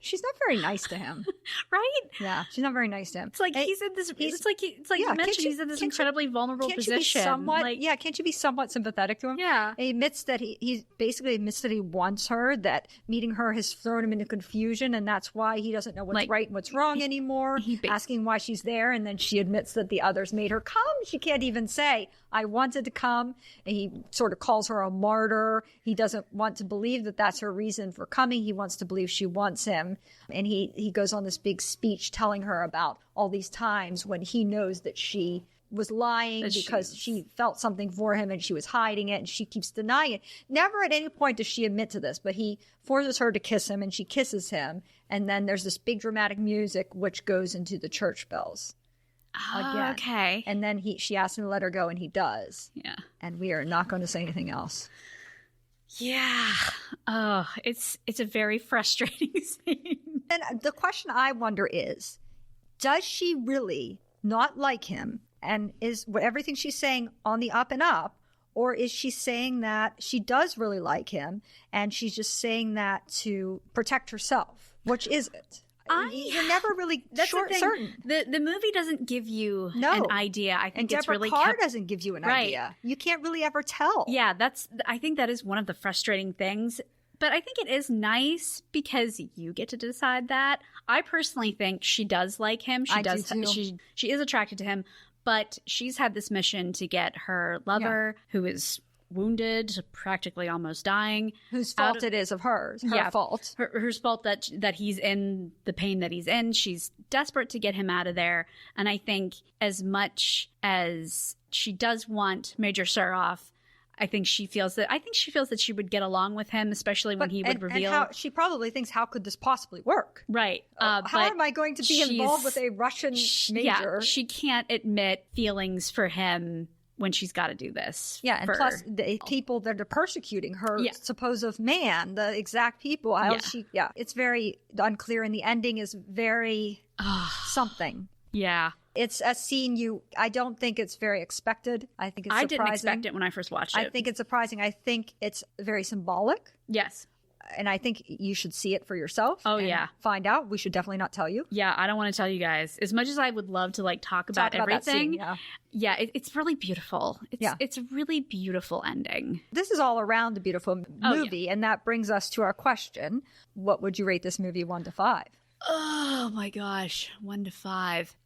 [SPEAKER 5] She's not very nice to him.
[SPEAKER 6] Right?
[SPEAKER 5] Yeah, she's not very nice to him.
[SPEAKER 6] It's like he's in this, you mentioned, he's in this incredibly vulnerable position.
[SPEAKER 5] Can't you be somewhat sympathetic to him?
[SPEAKER 6] Yeah.
[SPEAKER 5] He admits that he basically admits that he wants her, that meeting her has thrown him into confusion, and that's why he doesn't know what's right and what's wrong anymore. Asking why she's there, and then she admits that the others made her come. She can't even say, I wanted to come. And he sort of calls her a martyr. He doesn't want to believe that that's her reason for coming. He wants to believe she wants him. And he goes on this big speech telling her about all these times when he knows that she was lying because she felt something for him and she was hiding it, and she keeps denying it. Never at any point does she admit to this, but he forces her to kiss him, and she kisses him. And then there's this big dramatic music which goes into the church bells. Again.
[SPEAKER 6] Okay.
[SPEAKER 5] And then she asks him to let her go, and he does.
[SPEAKER 6] Yeah.
[SPEAKER 5] And we are not going to say anything else.
[SPEAKER 6] Yeah. Oh, it's a very frustrating scene.
[SPEAKER 5] And the question I wonder is, does she really not like him, and is everything she's saying on the up and up, or is she saying that she does really like him and she's just saying that to protect herself? Which is it? You're never really certain.
[SPEAKER 6] The movie doesn't give you an idea. I think
[SPEAKER 5] and
[SPEAKER 6] it's really
[SPEAKER 5] Kerr doesn't give you an idea. You can't really ever tell.
[SPEAKER 6] Yeah, I think that is one of the frustrating things. But I think it is nice because you get to decide that. I personally think she does like him. She does. She is attracted to him, but she's had this mission to get her lover, who is wounded, practically almost dying.
[SPEAKER 5] Whose fault it is of hers. Her fault.
[SPEAKER 6] Her fault that he's in the pain that he's in. She's desperate to get him out of there. And I think as much as she does want Major Suroff, I think she feels that she would get along with him, especially when he would reveal.
[SPEAKER 5] And she probably thinks, how could this possibly work?
[SPEAKER 6] Right.
[SPEAKER 5] How am I going to be involved with a Russian major?
[SPEAKER 6] Yeah, she can't admit feelings for him when she's got to do this.
[SPEAKER 5] Yeah, and plus the people that are persecuting her supposed man, the exact people. It's very unclear, and the ending is very something.
[SPEAKER 6] Yeah.
[SPEAKER 5] It's a scene I don't think it's very expected. I think it's surprising.
[SPEAKER 6] I didn't expect it when I first watched it.
[SPEAKER 5] I think it's surprising. I think it's very symbolic.
[SPEAKER 6] Yes.
[SPEAKER 5] And I think you should see it for yourself.
[SPEAKER 6] Oh, yeah.
[SPEAKER 5] Find out. We should definitely not tell you.
[SPEAKER 6] Yeah, I don't want to tell you guys. As much as I would love to talk about everything.
[SPEAKER 5] That scene,
[SPEAKER 6] it's really beautiful. It's a really beautiful ending.
[SPEAKER 5] This is all around a beautiful movie. And that brings us to our question. What would you rate this movie 1 to 5?
[SPEAKER 6] Oh my gosh. 1 to 5.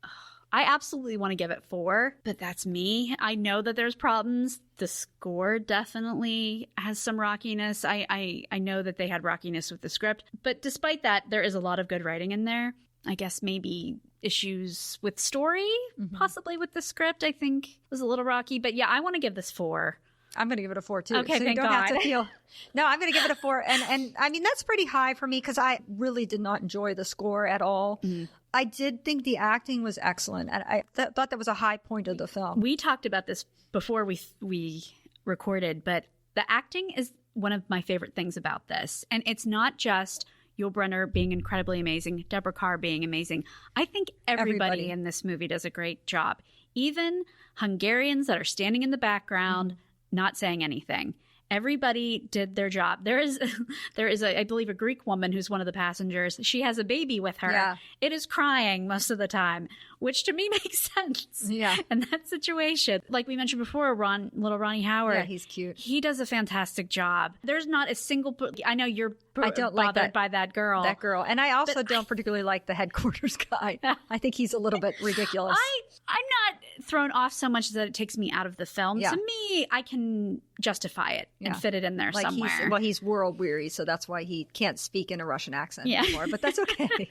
[SPEAKER 6] I absolutely want to give it 4, but that's me. I know that there's problems. The score definitely has some rockiness. I know that they had rockiness with the script, but despite that, there is a lot of good writing in there. I guess maybe issues with story, possibly with the script, I think was a little rocky. But yeah, I want to give this 4.
[SPEAKER 5] I'm going to give it a 4 too.
[SPEAKER 6] Okay,
[SPEAKER 5] so
[SPEAKER 6] thank
[SPEAKER 5] you don't have
[SPEAKER 6] God.
[SPEAKER 5] to feel. No, I'm going to give it a 4, and I mean that's pretty high for me because I really did not enjoy the score at all.
[SPEAKER 6] Mm-hmm.
[SPEAKER 5] I did think the acting was excellent, and I thought that was a high point of the film.
[SPEAKER 6] We talked about this before we recorded, but the acting is one of my favorite things about this, and it's not just Yul Brynner being incredibly amazing, Deborah Kerr being amazing. I think everybody in this movie does a great job. Even Hungarians that are standing in the background, not saying anything. Everybody did their job. There is I believe, a Greek woman who's one of the passengers. She has a baby with her.
[SPEAKER 5] Yeah.
[SPEAKER 6] It is crying most of the time, which to me makes sense.
[SPEAKER 5] Yeah.
[SPEAKER 6] In that situation, like we mentioned before, little Ronnie Howard.
[SPEAKER 5] Yeah, he's cute.
[SPEAKER 6] He does a fantastic job. There's not a single. I know you're
[SPEAKER 5] I don't like
[SPEAKER 6] bothered by that girl.
[SPEAKER 5] That girl, and I also don't particularly like the headquarters guy. I think he's a little bit ridiculous.
[SPEAKER 6] I'm not thrown off so much that it takes me out of the film.
[SPEAKER 5] Yeah.
[SPEAKER 6] To me, I can justify it and fit it in there
[SPEAKER 5] like
[SPEAKER 6] somewhere.
[SPEAKER 5] He's world weary, so that's why he can't speak in a Russian accent anymore. But that's okay.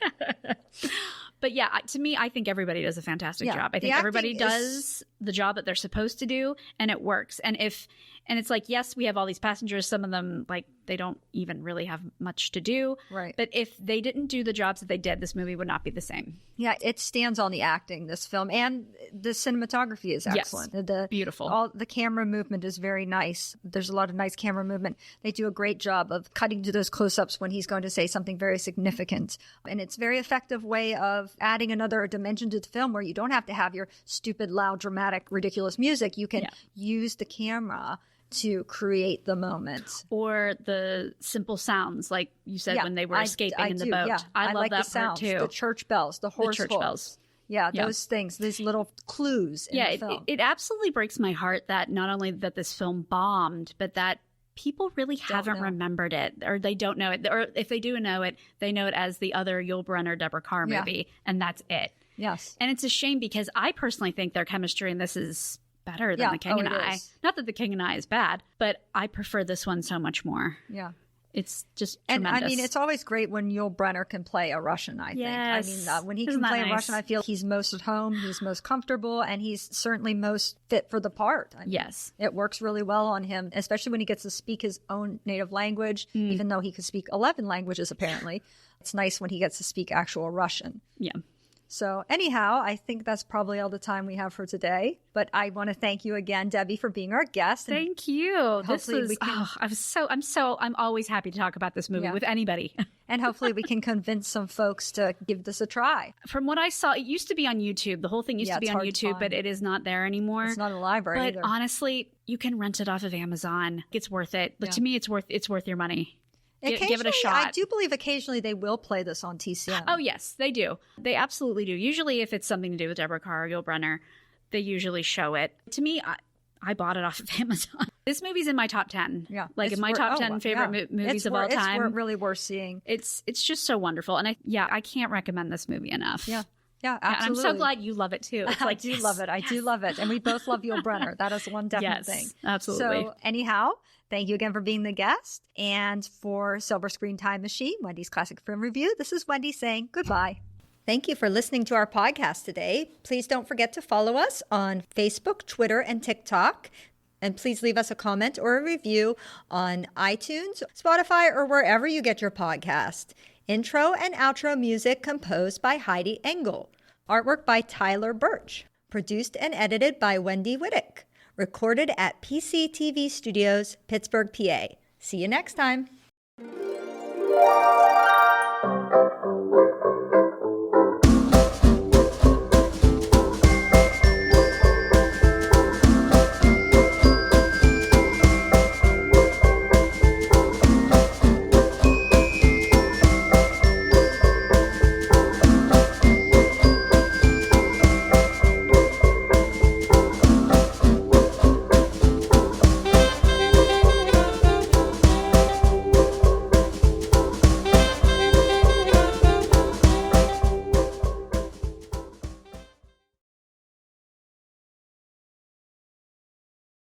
[SPEAKER 6] But yeah, to me, I think everybody does a fantastic job. I think everybody does the job that they're supposed to do, and it works. And it's like, yes, we have all these passengers. Some of them, like, they don't even really have much to do. Right. But if they didn't do the jobs that they did, this movie would not be the same.
[SPEAKER 5] Yeah, it stands on the acting, this film, and the cinematography is excellent.
[SPEAKER 6] Yes, beautiful.
[SPEAKER 5] All the camera movement is very nice. There's a lot of nice camera movement. They do a great job of cutting to those close-ups when he's going to say something very significant. And it's a very effective way of adding another dimension to the film where you don't have to have your stupid, loud, dramatic, ridiculous music. You can use the camera to create the moment.
[SPEAKER 6] Or the simple sounds, like you said, when they were escaping in the boat.
[SPEAKER 5] Yeah.
[SPEAKER 6] I love
[SPEAKER 5] like
[SPEAKER 6] that
[SPEAKER 5] the sounds,
[SPEAKER 6] part too.
[SPEAKER 5] the church bells, the horse
[SPEAKER 6] church
[SPEAKER 5] hooves.
[SPEAKER 6] bells.
[SPEAKER 5] Yeah, those things, these little clues in the film.
[SPEAKER 6] It absolutely breaks my heart that not only that this film bombed, but that people really haven't remembered it, or they don't know it. Or if they do know it, they know it as the other Yul Brynner, Deborah Kerr movie, and that's it.
[SPEAKER 5] Yes.
[SPEAKER 6] And it's a shame because I personally think their chemistry in this is better than The King and I.
[SPEAKER 5] Is.
[SPEAKER 6] Not that The King and I is bad, but I prefer this one so much more.
[SPEAKER 5] Yeah.
[SPEAKER 6] It's just
[SPEAKER 5] and
[SPEAKER 6] tremendous.
[SPEAKER 5] I mean, it's always great when Yul Brynner can play a Russian, I think. I mean, when he can play a Russian, I feel he's most at home, he's most comfortable, and he's certainly most fit for the part. I mean, it works really well on him, especially when he gets to speak his own native language, even though he could speak 11 languages, apparently. It's nice when he gets to speak actual Russian. Yeah. So anyhow, I think that's probably all the time we have for today. But I want to thank you again, Debbie, for being our guest.
[SPEAKER 6] Thank you.
[SPEAKER 5] Hopefully we can.
[SPEAKER 6] I'm always happy to talk about this movie with anybody.
[SPEAKER 5] And hopefully we can convince some folks to give this a try.
[SPEAKER 6] From what I saw, it used to be on YouTube. The whole thing used to be on YouTube, but it is not there anymore.
[SPEAKER 5] It's not in the library
[SPEAKER 6] either.
[SPEAKER 5] But
[SPEAKER 6] honestly, you can rent it off of Amazon. It's worth it. But to me, it's worth your money. Give it a shot.
[SPEAKER 5] I do believe occasionally they will play this on TCM.
[SPEAKER 6] Oh, yes, they do. They absolutely do. Usually if it's something to do with Deborah Kerr or Yul Brynner, they usually show it. To me, I bought it off of Amazon. This movie's in my top 10. Yeah. Like in my top 10 favorite movies of all time.
[SPEAKER 5] It's really worth seeing.
[SPEAKER 6] It's just so wonderful. And I can't recommend this movie enough.
[SPEAKER 5] Yeah. Yeah, absolutely.
[SPEAKER 6] And I'm so glad you love it too. It's like,
[SPEAKER 5] I do love it. I do love it. And we both love Yul Brynner. That is one definite thing.
[SPEAKER 6] Absolutely.
[SPEAKER 5] So anyhow, thank you again for being the guest. And for Silver Screen Time Machine, Wendy's Classic Film Review, this is Wendy saying goodbye. Thank you for listening to our podcast today. Please don't forget to follow us on Facebook, Twitter, and TikTok. And please leave us a comment or a review on iTunes, Spotify, or wherever you get your podcast. Intro and outro music composed by Heidi Engel. Artwork by Tyler Birch. Produced and edited by Wendy Whittick. Recorded at PCTV Studios, Pittsburgh, PA. See you next time.